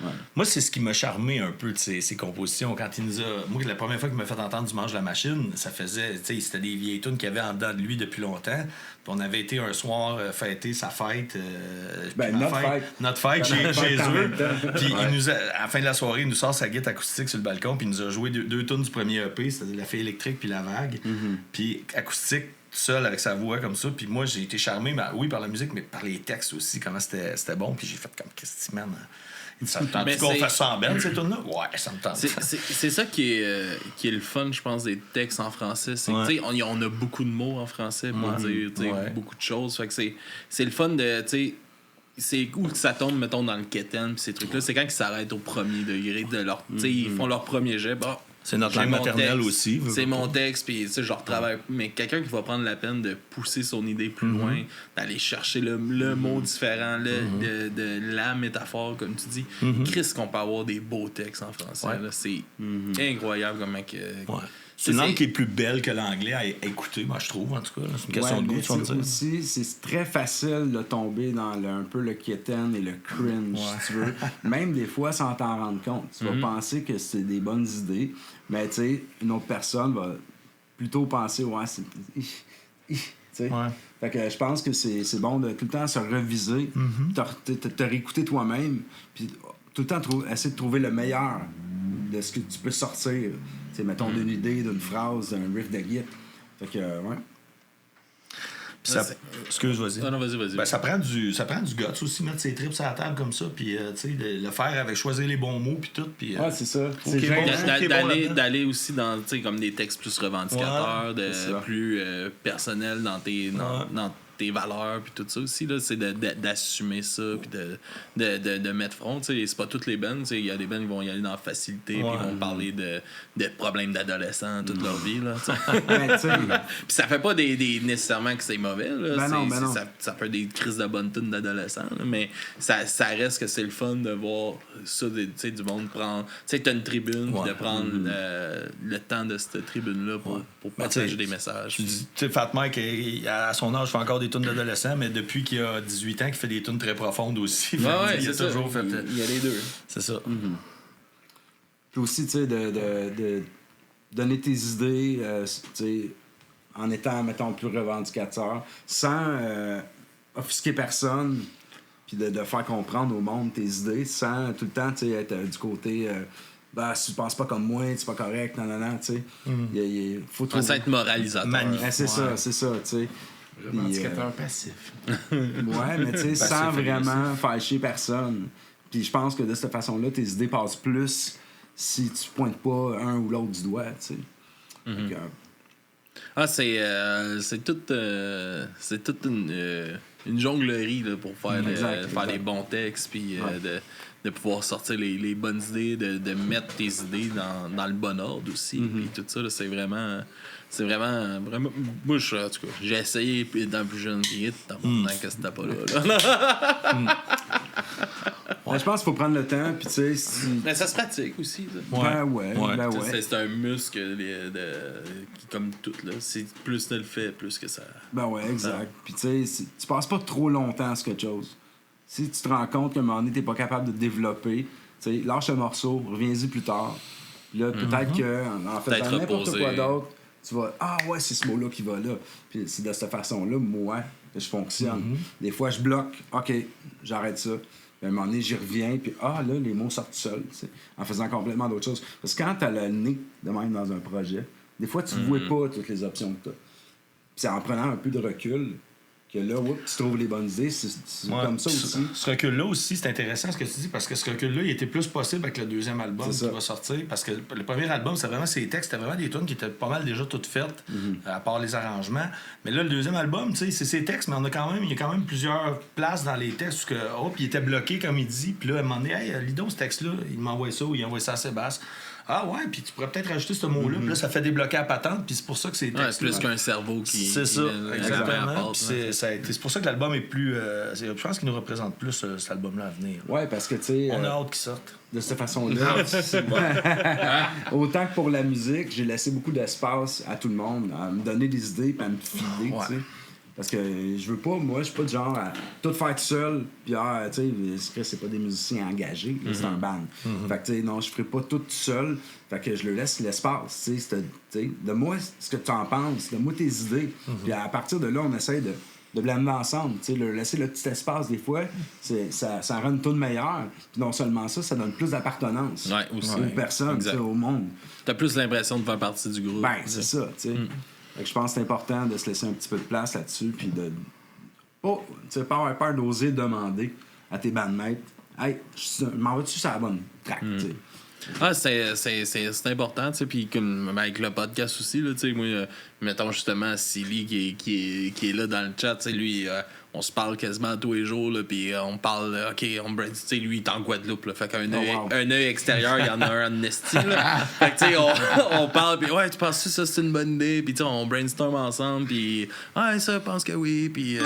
Ouais. Moi, c'est ce qui m'a charmé un peu de ses compositions. Quand il nous a... Moi, la première fois qu'il m'a fait entendre Dimanche la machine, ça faisait... Tu sais, c'était des vieilles tunes qu'il y avait en dedans de lui depuis longtemps. Puis on avait été un soir fêter sa fête. Notre fête chez eux. Puis il nous à la fin de la soirée, il nous sort sa guitare acoustique sur le balcon. Puis il nous a joué deux tunes du premier EP, c'est-à-dire La Fée électrique puis La Vague. Puis acoustique, seul avec sa voix comme ça. Puis moi, j'ai été charmé, oui, par la musique, mais par les textes aussi, comment c'était bon. Puis j'ai fait comme, qu'est-ce que man? Ça me tente qu'on fasse ça en band, ces tunes-là? Ouais, ça me tente. C'est ça qui est le fun, je pense, des textes en français. C'est que, on a beaucoup de mots en français pour dire beaucoup de choses. Fait que c'est le fun de, c'est où que ça tombe, mettons, dans le quétaine pis ces trucs-là. C'est quand ils s'arrêtent au premier degré de leur... ils font leur premier jet. Bah, c'est notre langue maternelle aussi. C'est mon texte, puis je retravaille. Mais quelqu'un qui va prendre la peine de pousser son idée plus loin, d'aller chercher le mot différent, de la métaphore, comme tu dis. Chris, qu'on peut avoir des beaux textes en français. Là, c'est incroyable comment que... C'est une langue qui est plus belle que l'anglais à écouter, moi, je trouve, en tout cas. C'est une question de goût, aussi, c'est très facile de tomber dans un peu le quétaine et le cringe, si tu veux. Même des fois, sans t'en rendre compte. Tu vas penser que c'est des bonnes idées, mais tu sais, une autre personne va plutôt penser, c'est... Fait que je pense que c'est bon de tout le temps se reviser, te réécouter toi-même, puis tout le temps essayer de trouver le meilleur de ce que tu peux sortir. T'sais, mettons d'une idée, d'une phrase, d'un riff de guitare. Fait que, excuse, vas-y. Non, vas-y. Ben, ça prend du guts aussi, mettre ses tripes sur la table comme ça, puis le faire avec choisir les bons mots, puis tout. Puis, c'est ça. D'aller aussi dans comme des textes plus revendicateurs, plus personnels dans tes valeurs, puis tout ça aussi, là, c'est d'assumer ça, puis de mettre front. C'est pas toutes les bands. Il y a des bands qui vont y aller dans la facilité, puis ils vont parler de problèmes d'adolescents toute leur vie. Là, puis ça fait pas nécessairement que c'est mauvais. Là, non. Ça peut être des crises de bonne tune d'adolescents, là, mais ça reste que c'est le fun de voir ça, du monde prendre... Tu sais, t'as une tribune, puis de prendre le temps de cette tribune-là pour partager des messages. Tu sais, Fat Mike, à son âge, fait encore des tunes d'adolescents, mais depuis qu'il a 18 ans, qu'il fait des tunes très profondes aussi. Il a toujours fait... Il y a les deux. C'est ça. Puis aussi, tu sais, de donner tes idées, tu sais, en étant, mettons, plus revendicateur, sans offusquer personne, puis de faire comprendre au monde tes idées, sans tout le temps, tu sais, être du côté... si tu penses pas comme moi, c'est pas correct, non, tu sais. Il faut trouver... Ça être moralisateur. C'est ça, tu sais. Revendicateur passif. Ouais, mais tu sais, sans vraiment faire chier personne. Puis je pense que de cette façon-là, tes idées passent plus si tu pointes pas un ou l'autre du doigt, tu sais. C'est toute une jonglerie là, pour faire des bons textes, puis de pouvoir sortir les bonnes idées, de mettre tes idées dans le bon ordre aussi. Puis tout ça, là, c'est vraiment... Moi, en tout cas, j'ai essayé étant plus jeune, puis que c'était pas là. Je pense qu'il faut prendre le temps, puis tu sais... Mais ça se pratique aussi. Ouais. C'est un muscle qui, comme tout, là. Plus tu le fais, plus que ça... Ben ouais, exact. Puis tu sais, tu passes pas trop longtemps à quelque chose. Si tu te rends compte qu'à un moment donné, t'es pas capable de développer, tu sais, lâche le morceau, reviens-y plus tard. Puis là, peut-être qu'en faisant n'importe quoi d'autre, tu vas, c'est ce mot-là qui va là. Puis c'est de cette façon-là, moi, que je fonctionne. Des fois, je bloque, OK, j'arrête ça. Puis à un moment donné, j'y reviens, puis là, les mots sortent seuls, en faisant complètement d'autres choses. Parce que quand t'as le nez de même dans un projet, des fois, tu ne vois pas toutes les options que t'as. Puis c'est en prenant un peu de recul que là, tu trouves les bonnes idées. C'est comme ça aussi. Ce recul-là aussi, c'est intéressant ce que tu dis, parce que ce recul-là, il était plus possible avec le deuxième album qui va sortir. Parce que le premier album, c'était vraiment ses textes, c'était vraiment des tunes qui étaient pas mal déjà toutes faites, à part les arrangements. Mais là, le deuxième album, tu sais, c'est ses textes, mais il y a quand même plusieurs places dans les textes où puis il était bloqué, comme il dit. Puis là, à un moment donné, hey, lis donc ce texte-là, il m'envoie ça ou il envoie ça à Sébastien. Ah ouais, puis tu pourrais peut-être rajouter ce mot-là. Puis là, ça fait débloquer la patente, puis c'est pour ça que c'est textes. Plus qu'un cerveau qui... C'est ça, exactement. C'est pour ça que l'album est plus... je pense qu'il nous représente plus cet album-là à venir. Ouais, parce que, tu sais... On a hâte qu'il sorte. De cette façon-là. Autant que pour la musique, j'ai laissé beaucoup d'espace à tout le monde, à me donner des idées, puis à me filer, tu sais. Parce que je veux pas, moi, je suis pas du genre à tout faire tout seul, puis tu sais, c'est pas des musiciens engagés, c'est un band. Fait que, tu sais, non, je ferai pas tout seul, fait que je leur laisse l'espace, tu sais, de moi, ce que tu en penses, de moi tes idées, puis à partir de là, on essaie de blender ensemble, tu sais, leur laisser le petit espace des fois, ça rend une tune meilleure, puis non seulement ça, ça donne plus d'appartenance aux personnes, au monde. T'as plus l'impression de faire partie du groupe. Ben, c'est ça, tu sais. Fait que je pense que c'est important de se laisser un petit peu de place là-dessus, puis de pas avoir peur d'oser demander à tes bandmates « Hey, je m'en vas-tu sur la bonne track? » C'est important, tu sais, puis comme avec le podcast aussi, là, tu sais, moi, mettons justement Silly qui est là dans le chat, tu sais, lui, on se parle quasiment tous les jours, là, puis on parle, OK, tu sais, lui, il est en Guadeloupe, là, fait qu'un un œil extérieur, il y en a un en esti, là. Fait que, tu sais, on parle, puis ouais, tu penses que ça, c'est une bonne idée, puis tu sais, on brainstorm ensemble, puis ouais, ça, je pense que oui, puis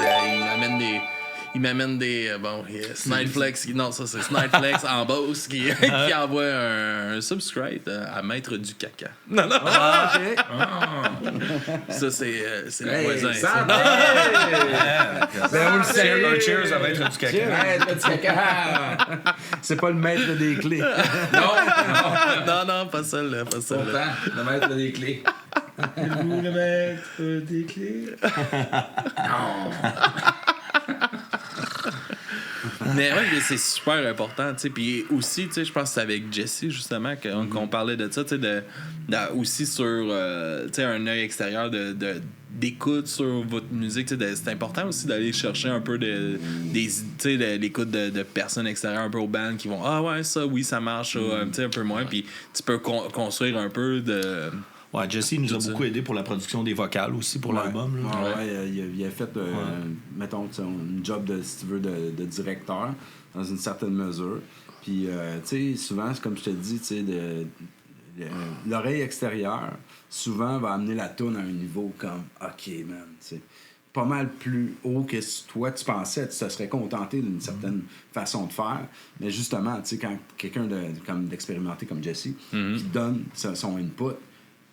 il m'amène des. Snideflex. Non, ça, c'est Snideflex en Beauce qui envoie un subscribe à Maître du caca. Non. Ah, OK. Ça, c'est le voisin. Ça, Ben, on le sait. Cheers à Maître du caca. Maître du caca. C'est pas le maître des clés. Non, pas celle-là. Pas celle-là. Content, le maître des clés. Vous le maître des clés. Mais ouais, c'est super important, tu sais. Puis aussi, tu sais, je pense que c'est avec Jesse, justement, qu'on parlait de ça, tu sais, aussi sur, tu sais, un œil extérieur d'écoute sur votre musique, tu sais, c'est important aussi d'aller chercher un peu l'écoute de personnes extérieures un peu au band qui vont « Ah ouais, ça, oui, ça marche, tu sais, un peu moins. » Puis tu peux construire un peu de... Ouais, Jesse nous a beaucoup aidé pour la production des vocales aussi pour l'album. Là. Il a fait, mettons, un job de, si tu veux, de directeur dans une certaine mesure. Puis, tu sais, souvent, comme je te dis, tu sais, l'oreille extérieure, souvent, va amener la toune à un niveau comme « OK, man », tu sais. Pas mal plus haut que toi, tu pensais, tu te serais contenté d'une certaine façon de faire. Mais justement, tu sais, quand quelqu'un d'expérimenté comme Jesse, qui donne son input,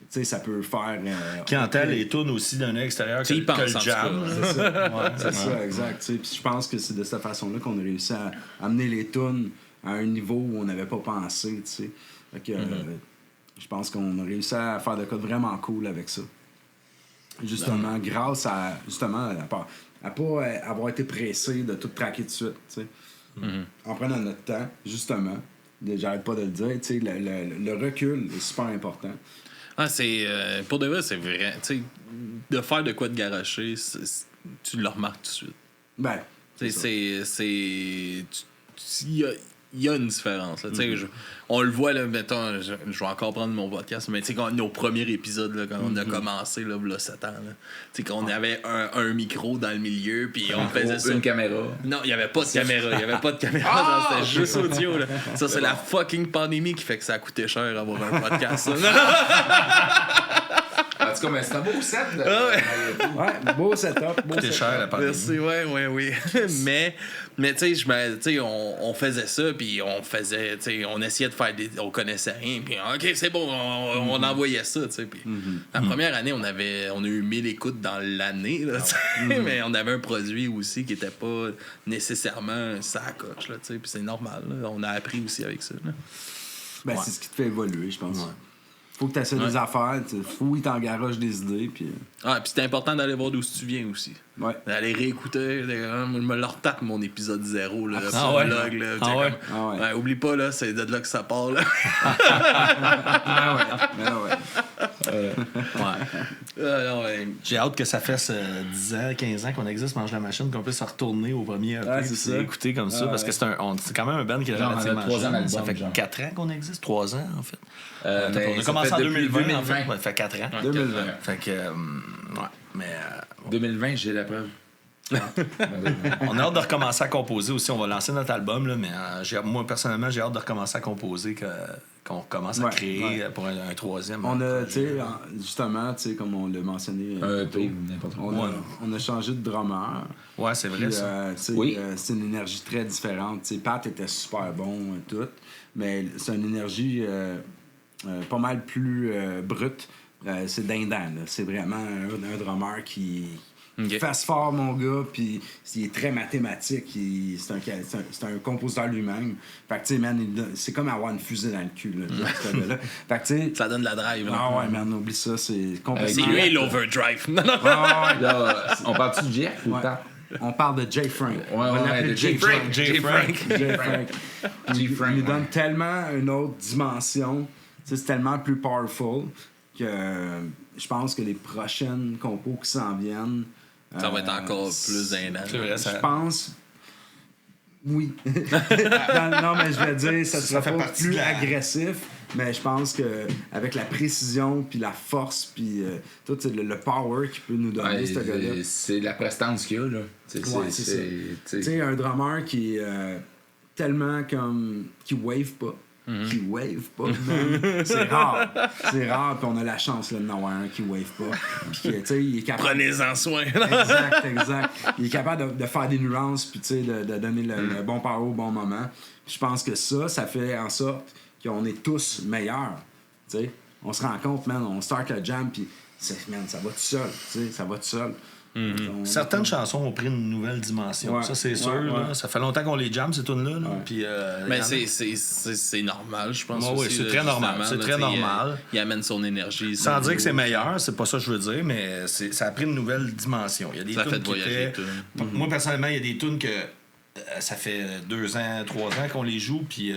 tu sais, ça peut faire... qui entend les tunes aussi d'un œil extérieur que le jam. C'est ça, c'est ça, exact. Puis je pense que c'est de cette façon-là qu'on a réussi à amener les tunes à un niveau où on n'avait pas pensé, tu sais. Fait que je pense qu'on a réussi à faire de quoi de vraiment cool avec ça. Justement, grâce à pas avoir été pressé de tout traquer tout de suite, tu sais. En prenant notre temps, justement, j'arrête pas de le dire, tu sais, le recul est super important. Ah, c'est... pour de vrai, c'est vrai. Tu sais, de faire de quoi de garocher, tu le remarques tout de suite. Ben, il y a une différence. Là. On le voit, là, mettons, je vais encore prendre mon podcast, mais tu sais, nos premiers épisodes, là, quand on a commencé, là, 7 ans, tu sais, qu'on avait un micro dans le milieu, puis on faisait ça. Une caméra. Non, il n'y avait pas de caméra. Il n'y avait pas de caméra, c'était juste audio. Là. Ça, c'est la fucking pandémie qui fait que ça a coûté cher avoir un podcast. En tout cas, mais c'est un beau set. Ouais, beau setup. C'est cher, la pandémie. Merci, oui. mais tu sais, on faisait ça, puis on essayait de faire on connaissait rien, puis OK, c'est bon, on envoyait ça, tu sais. Puis la première année, on a eu 1000 écoutes dans l'année, là, mais on avait un produit aussi qui était pas nécessairement sacoche, là, tu sais, puis c'est normal, là. On a appris aussi avec ça, là. Ben, c'est ce qui te fait évoluer, je pense. Faut que tu essaies des affaires, fouille ton garage des idées. Puis c'est important d'aller voir d'où tu viens aussi. Ouais. D'aller réécouter. Je me le retape mon épisode 0, là, ouais. blog, là, ouais. oublie pas, là, c'est de là que ça part. Là. J'ai hâte que ça fasse 10 ans, 15 ans qu'on existe, Mange la Machine, qu'on puisse se retourner au premier EP et écouter comme ça. Parce que c'est quand même un band qui est relativement jeune. Ça fait 4 ans qu'on existe, 3 ans en fait. On a commencé en 2020. En fait. Ça fait 4 ans. 2020. Fait que, mais 2020, j'ai la preuve. on a hâte de recommencer à composer aussi. On va lancer notre album, là, mais moi, personnellement, j'ai hâte de recommencer à composer, qu'on recommence à créer pour un troisième. On a, tu sais, justement, tu sais, comme on l'a mentionné, on a changé de drummer. Ouais, c'est vrai, ça. C'est une énergie très différente. T'sais, Pat était super bon, tout, mais c'est une énergie pas mal plus brute. C'est dindant, là. C'est vraiment un drummer qui fasse fort, mon gars, puis il est très mathématique. C'est un compositeur lui-même. Fait que, tu sais, man, c'est comme avoir une fusée dans le cul, là, ce gars-là. Fait que, tu sais... Ça donne de la drive, là. Ah ouais, man, oublie ça, c'est complètement... C'est lui l'overdrive. Non. Là, on parle-tu de Jeff ou pas? On parle de Jay Frank. De Jay Frank. Il nous donne tellement une autre dimension. C'est tellement plus powerful que je pense que les prochaines compos qui s'en viennent... Ça va être encore plus d'un an. C'est vrai, Je pense... Oui. Non, mais je veux dire, ça sera fait pas partie plus de la- agressif, mais je pense que avec la précision, puis la force, puis tout le power qu'il peut nous donner, Ouais, ce gars-là. c'est la prestance qu'il y a, là. Ouais, c'est ça. Tu sais, un drummer qui est tellement comme... qui wave pas. Qui wave pas, man. C'est rare. C'est rare, puis on a la chance là, de n'en avoir un qui wave pas. Puis que, tu sais, il est capable... Prenez-en soin. Exact. Il est capable de faire des nuances, puis tu sais, de donner le bon power au bon moment. Puis je pense que ça fait en sorte qu'on est tous meilleurs. Tu sais, on se rend compte, man, on start le jam, puis man, ça va tout seul. Tu sais, ça va tout seul. Certaines chansons ont pris une nouvelle dimension. Ouais. Ça, c'est sûr. Ouais. Là. Ça fait longtemps qu'on les jamme, ces tunes-là. Là. Ouais. Puis, Mais y en a- c'est normal, je pense. Ouais, oui, aussi, c'est là, très normal. justement, C'est là, très tu sais, normal. Il amène son énergie. Sans son dire que c'est flow. meilleur, c'est pas ça que je veux dire, mais ça a pris une nouvelle dimension. Il y a des Ça tunes fait qui voyager étaient- tout. Moi, personnellement, il y a des tunes que ça fait 2 ans, 3 ans qu'on les joue, puis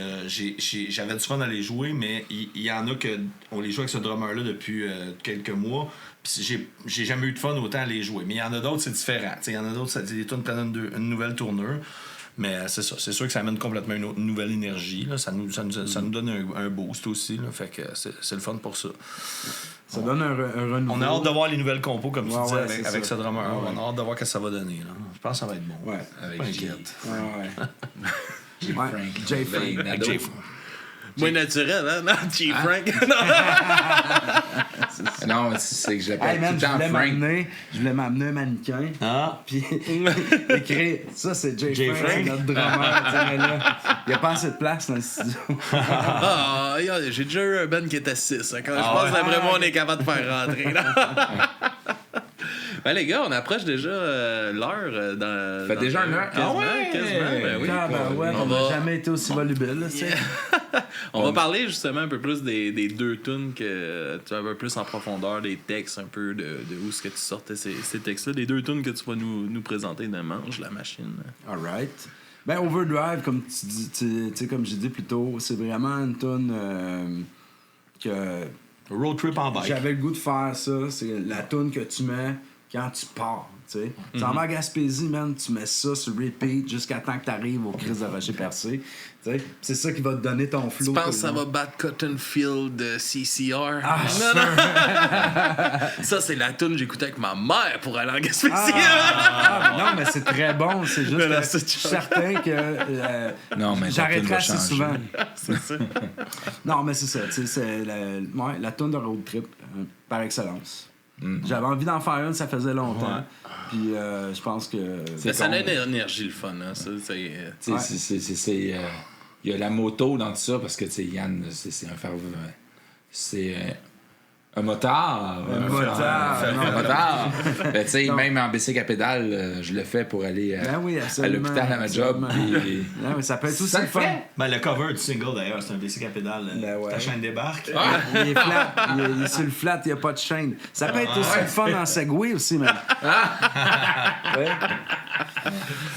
j'avais du fun à les jouer, mais il y en a que on les joue avec ce drummer-là depuis quelques mois, puis j'ai jamais eu de fun autant à les jouer. Mais il y en a d'autres, c'est différent. Il y en a d'autres, ça dit des tunes prennent une nouvelle tournure. Mais c'est ça. C'est sûr que ça amène complètement une nouvelle énergie. Là. Ça nous donne un boost aussi. Là. Fait que c'est le fun pour ça. Ça donne un renouveau. On a hâte de voir les nouvelles compos, comme tu Ouais, disais, ouais, avec c'est ce ça. drummer. Ouais. On a hâte de voir ce que ça va donner. Là. Je pense que ça va être bon. Ouais. Avec Pas J. inquiète. Ouais. J. Ouais. Frank. J. Frank. Ben, Nado. Jay- Moins naturel, hein? Non, G. Frank. Non, c'est que je l'appelle Hey man, tout le temps Frank. je voulais m'amener un mannequin, Ah, puis écrire ça, c'est Jay Jay Frank, c'est Frank. notre drummer. Tu sais, mais là, il n'y a pas assez de place dans le studio. Ah, j'ai déjà eu un band qui était 6. Quand je pense, d'après moi, on est capable de faire rentrer. là. Ben, les gars, on approche déjà l'heure. Dans, Fait dans déjà une heure? Quasiment, Ah ouais! quasiment. Ben oui. Ah, ben ouais, On on n'a va- jamais été aussi volubile, là, tu sais. On va parler justement un peu plus des 2 tunes que tu vas un peu plus en profondeur, des textes, un peu de où est-ce que tu sortais ces textes-là. Des 2 tunes que tu vas nous présenter dans Mange la machine. Alright. Ben, Overdrive, comme tu dis, tu sais, comme j'ai dit plus tôt, c'est vraiment une tune que road trip en bike. j'avais le goût de faire ça. C'est la tune que tu mets quand tu pars, tu sais. Tu en vas à Gaspésie, man, tu mets ça sur repeat jusqu'à temps que tu arrives au Christ de Rocher Percé. Tu sais, c'est ça qui va te donner ton flow. Tu penses tout que ça le long. va battre Cotton Field de CCR? Ah, Ça, c'est la tune que j'écoutais avec ma mère pour aller en Gaspésie. Non, mais c'est très bon. C'est juste Mais là, que je c'est suis certain que Non, mais ta tune j'arrêterai va assez changer. souvent. C'est ça. Non, mais c'est ça. Tu sais, c'est la tune de road trip par excellence. J'avais envie d'en faire une, ça faisait longtemps. Puis je pense que... Mais ça con, a une énergie, le fun. Hein, ça, Tu sais, il y a la moto dans tout ça parce que tu sais, Yann, c'est un fervent. C'est un motard. Un motard, non. Un motard. Ben, tu sais, Non. même en bicycle à pédale, je le fais pour aller Ben oui, à absolument. l'hôpital à ma job. absolument. Puis... Non, mais ça peut être aussi Ça le le fun. fait. Ben, le cover du single, d'ailleurs, c'est un bicycle à pédale. Ben ouais. Ta chaîne débarque. Il est flat. Il est sur le flat, il n'y a pas de chaîne. Ça peut être aussi le fun en Segway aussi, man. Ouais.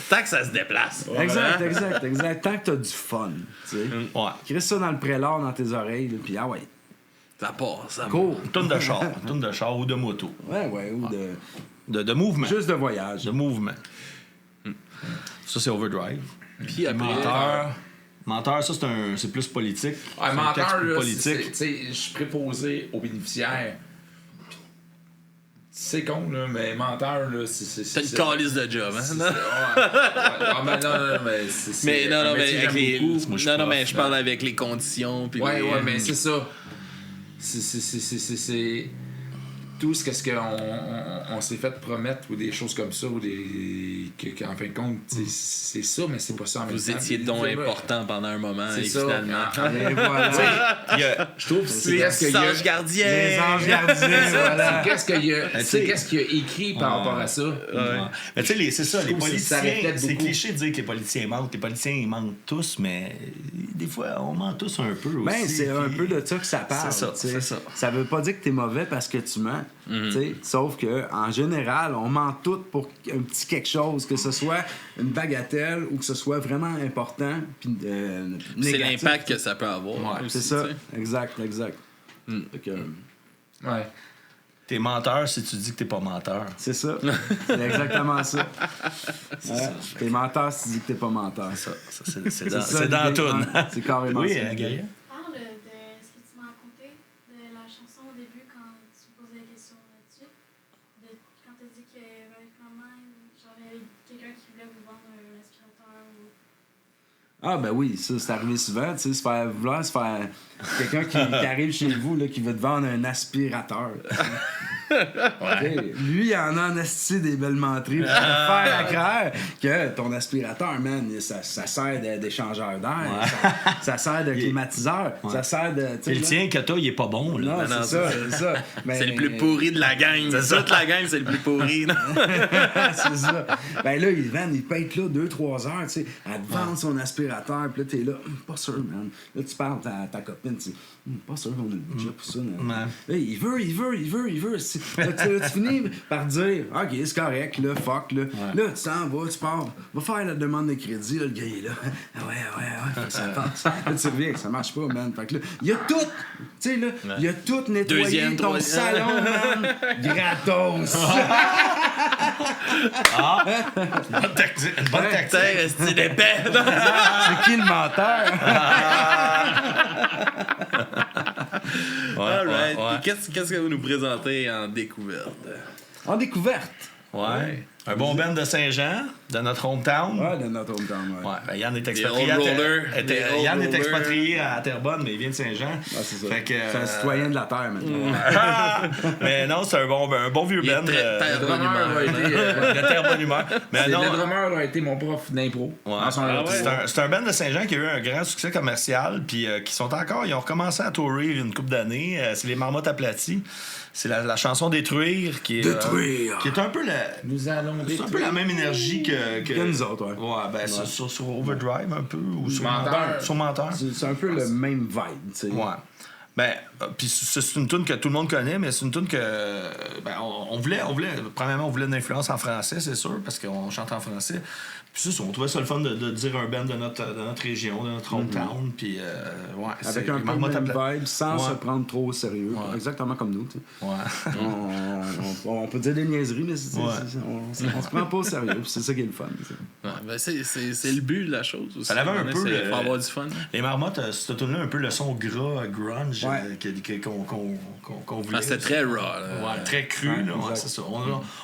Tant que ça se déplace. Exact. Tant que t'as du fun, tu sais. Ouais. Crisse ça dans le prélat, dans tes oreilles, là, puis ah ouais, Ça part, ça cours. Une toune de char ou de moto. Ouais, ou De mouvement. juste de voyage. De mouvement. Ça, c'est Overdrive. Puis après, Menteur, ça, c'est plus politique. Ah, C'est un texte menteur, plus là, politique. tu sais, je suis préposé aux bénéficiaires. C'est con, là, mais menteur, là, c'est une calice de job, hein? Non? Mais non, mais c'est. Mais non, un non, mais métier que avec j'aime les. beaucoup. Moi, je suis Non, non, prof, mais je parle avec les conditions. Puis Ouais, les- ouais, mais c'est ça. C'est tout ce qu'on s'est fait promettre ou des choses comme ça ou des qu'en fin de compte c'est ça mais c'est pas ça en même Vous temps. étiez donc important pendant un moment, C'est et ça. finalement. Et voilà. Je trouve que c'est Les qu'est-ce qu'il y a anges gardiens! Les anges gardiens, voilà. c'est qu'est-ce qu'il y a écrit par rapport à ça. Mais tu sais, c'est ça, les trouve que ça politiciens, reflète c'est beaucoup. cliché de dire que les politiciens mentent. Les politiciens, ils mentent tous, mais des fois, on ment tous un peu aussi. Ben, c'est un puis- peu de ça que ça parle. C'est ça, tu sais. c'est ça. Ça veut pas dire que t'es mauvais parce que tu mens. Tu sais. Sauf que en général, on ment tout pour un petit quelque chose, que ce soit une bagatelle ou que ce soit vraiment important. Puis, C'est négatif. l'impact que ça peut avoir. Ouais, aussi, c'est ça. tu sais. Exact. Fait que, Ouais. T'es menteur si tu dis que t'es pas menteur. C'est ça. C'est exactement ça. T'es menteur si tu dis que t'es pas menteur. C'est dans la toune. C'est carrément Oui, ça. Gaëlle? Parle de ce que tu m'as raconté de la chanson au début quand tu me posais la question là-dessus. Quand tu as dit que vraiment, genre, il y avait quelqu'un qui voulait vous vendre un aspirateur ou. Ah ben oui, ça c'est arrivé souvent, tu sais, se faire quelqu'un qui arrive chez vous là, qui veut te vendre un aspirateur. Ouais. Lui, il en a en asti des belles menteries pour te faire à croire que ton aspirateur, man, ça sert d'échangeur d'air, ça sert de climatiseur, ça sert de... C'est le tien que toi, il est pas bon. Là. Non, c'est ça. Mais, c'est le plus pourri de la gang. Toute la gang, c'est le plus pourri. c'est ça. Ben là, il peut être là 2-3 heures, tu sais, à te vendre son aspirateur, puis là, t'es là, pas sûr, man. Là, tu parles à ta copine, tu dis, pas sûr qu'on a le budget pour ça. Là, il veut. Là, tu finis par dire, OK, c'est correct, là, fuck, là. Là, tu t'en vas, tu pars, va faire la demande de crédit, là, le gars est là. Ouais, ça passe. Là, tu reviens, ça marche pas, man. Fait que là, il y a tout, tu sais, là, il y a tout nettoyé ton salon, man, gratos. Bonne tactique. C'est épais. C'est qui le menteur? All right. Qu'est-ce que vous nous présentez en découverte? En découverte. Ouais. Un bon band de Saint-Jean, de notre hometown. Ouais, de notre hometown, ouais. Ben, Yann est Des expatrié, old rollers. Yann est Old expatrié à Terrebonne, mais il vient de Saint-Jean. Ah, c'est ça. Fait que, c'est un citoyen de la Terre, maintenant. mais non, c'est un bon vieux Il est band. très Le drummer a été... de terre bonne humeur. Mais non, le drummer a été mon prof d'impro. ouais. Ah, C'est un band de Saint-Jean qui a eu un grand succès commercial, puis qui sont encore, ils ont recommencé à tourer une couple d'années. C'est les Marmottes aplaties. C'est la chanson Détruire qui est. Détruire. Qui est un peu Nous allons c'est un peu la même énergie que nous autres, ouais. Ouais, ben sur Overdrive un peu. Ou sur Menteur. Sur Menteur. C'est un peu le même vibe, tu sais. Ouais. Ben, puis c'est une tune que tout le monde connaît, mais c'est une tune que. Ben, on voulait. Premièrement, on voulait une influence en français, c'est sûr, parce qu'on chante en français. Puis ça, on trouvait ça le fun de dire un band de notre région, de notre hometown. Puis, ouais. Avec un peu le même vibe, sans se prendre trop au sérieux. Ouais. Exactement comme nous, tu sais. Ouais. On peut dire des niaiseries, mais on se prend pas au sérieux, puis c'est ça qui est le fun. Ouais, ben c'est le but de la chose aussi. Ça avait un peu Il faut avoir du fun. Les Marmottes, cette tune-là, un peu le son gras, grunge, qu'on voulait. C'était très raw. Ouais, très cru, Ouais, là, exact. c'est ça.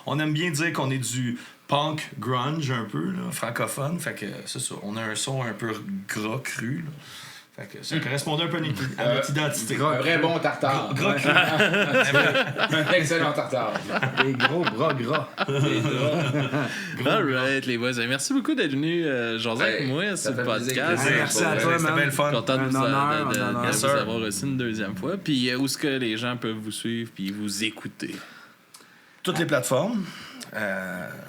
On aime bien dire qu'on est du punk grunge un peu, là, francophone. Fait que c'est ça. On a un son un peu gras, cru. Là. Fait que ça correspondait un peu à notre identité. Un vrai bon tartare. Gras cru. Un excellent tartare. Des gros bras gras. All right, les boys. Merci beaucoup d'être venus jaser avec moi sur le podcast. Merci à toi, C'était bien le fun. Content de Un vous, honneur, de un honneur. vous avoir reçu une deuxième fois. Puis où est-ce que les gens peuvent vous suivre puis vous écouter? Toutes les plateformes.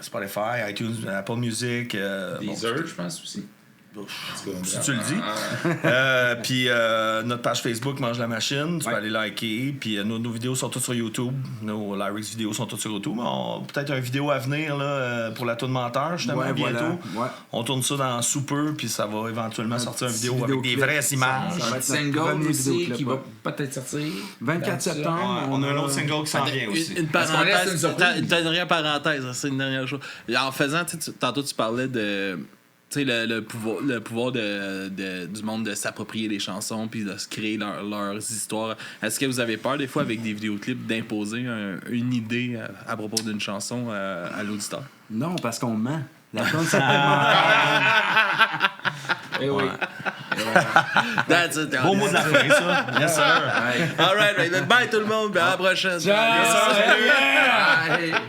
Spotify, iTunes, Apple Music. Deezer, je pense aussi. Si tu le dis. Puis notre page Facebook Mange la Machine, tu peux aller liker. Puis nos vidéos sont toutes sur YouTube. Nos lyrics vidéos sont toutes sur YouTube. Peut-être une vidéo à venir là, pour la toune Menteur, justement, Ouais, bientôt. voilà. Ouais. On tourne ça dans sous peu, puis ça va éventuellement sortir une petit vidéo avec des vidéoclip. vraies images. Ça va Un être notre single premier aussi vidéoclip, qui va ouais. peut-être sortir. 24 septembre, On a un autre single qui s'en vient aussi. Une Parce qu'on laisse une parenthèse, surprise. une dernière parenthèse, c'est une dernière chose. En faisant, tantôt tu parlais de le pouvoir du monde de s'approprier les chansons puis de se créer leurs histoires. Est-ce que vous avez peur des fois avec des vidéoclips d'imposer une idée à propos d'une chanson à l'auditeur? Non, parce qu'on ment. La tonne s'appelle Menteur. Eh oui. That's it. Beau mot de la fin, ça. Yes, sir. All right. Bye tout le monde. À la prochaine. Ciao. Yes, sir.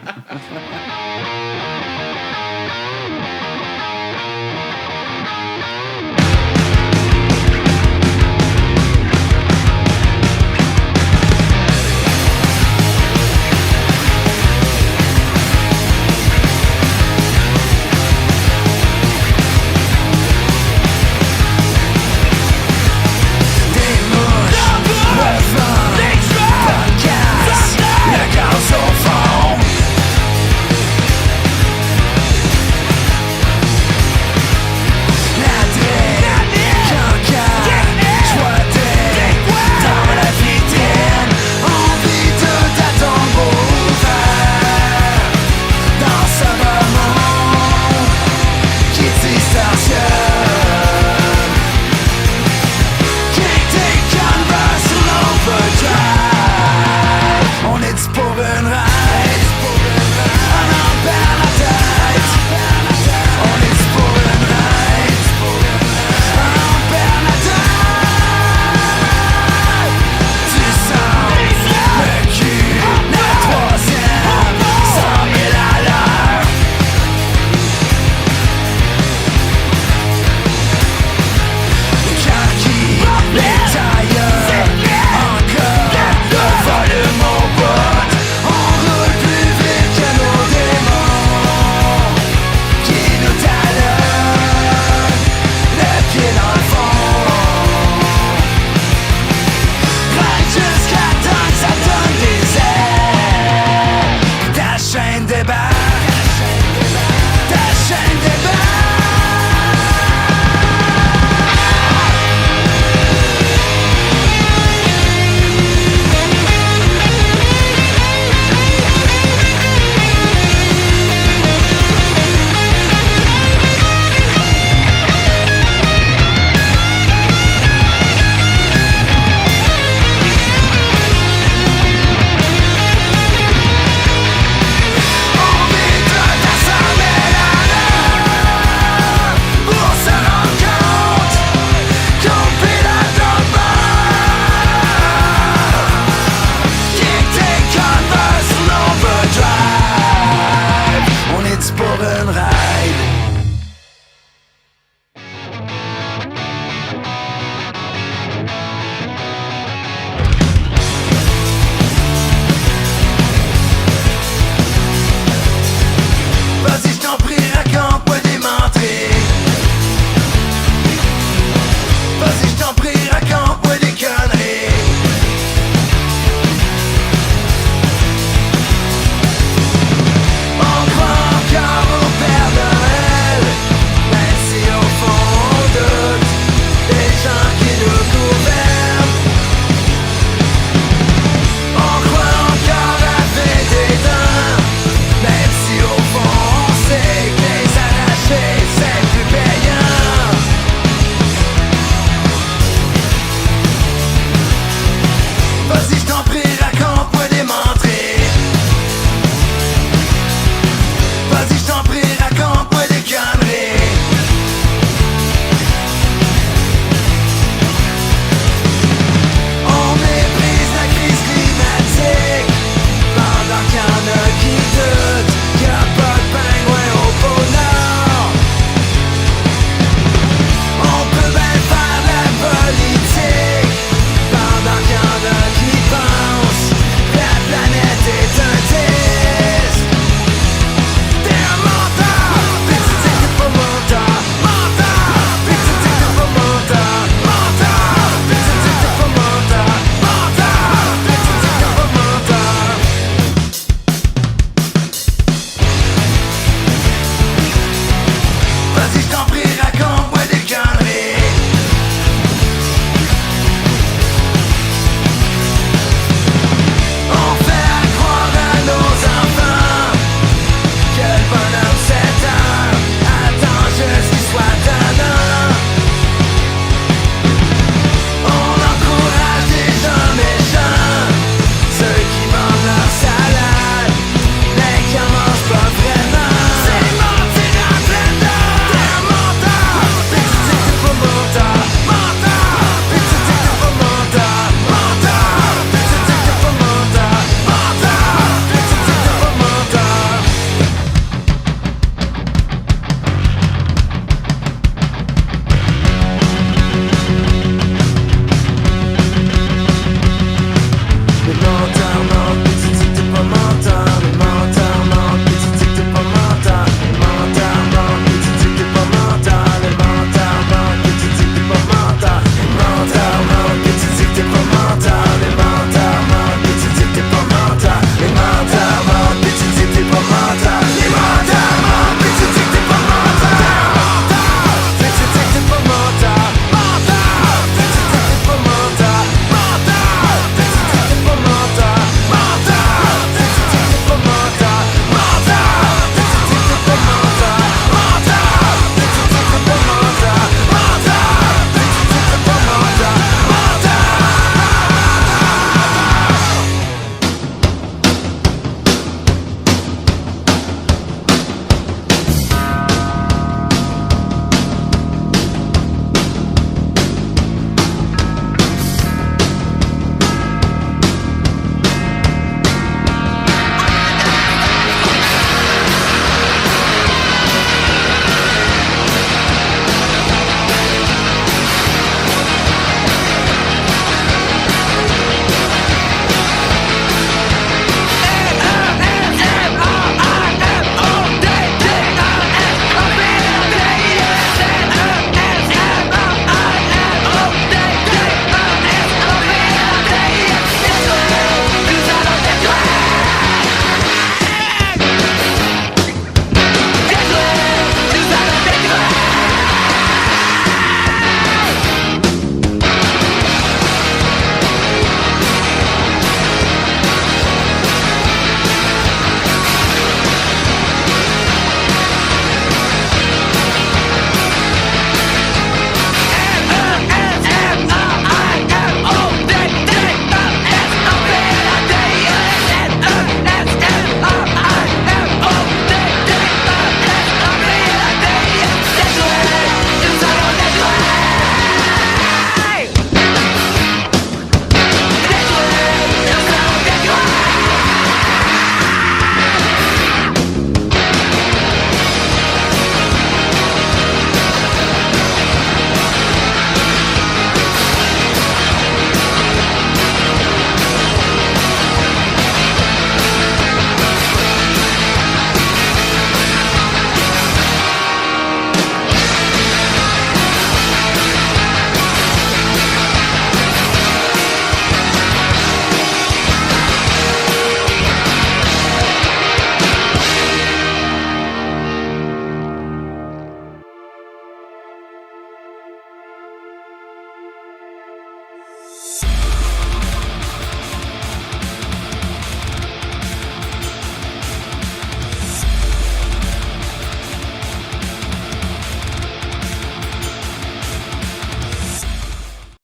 Bye.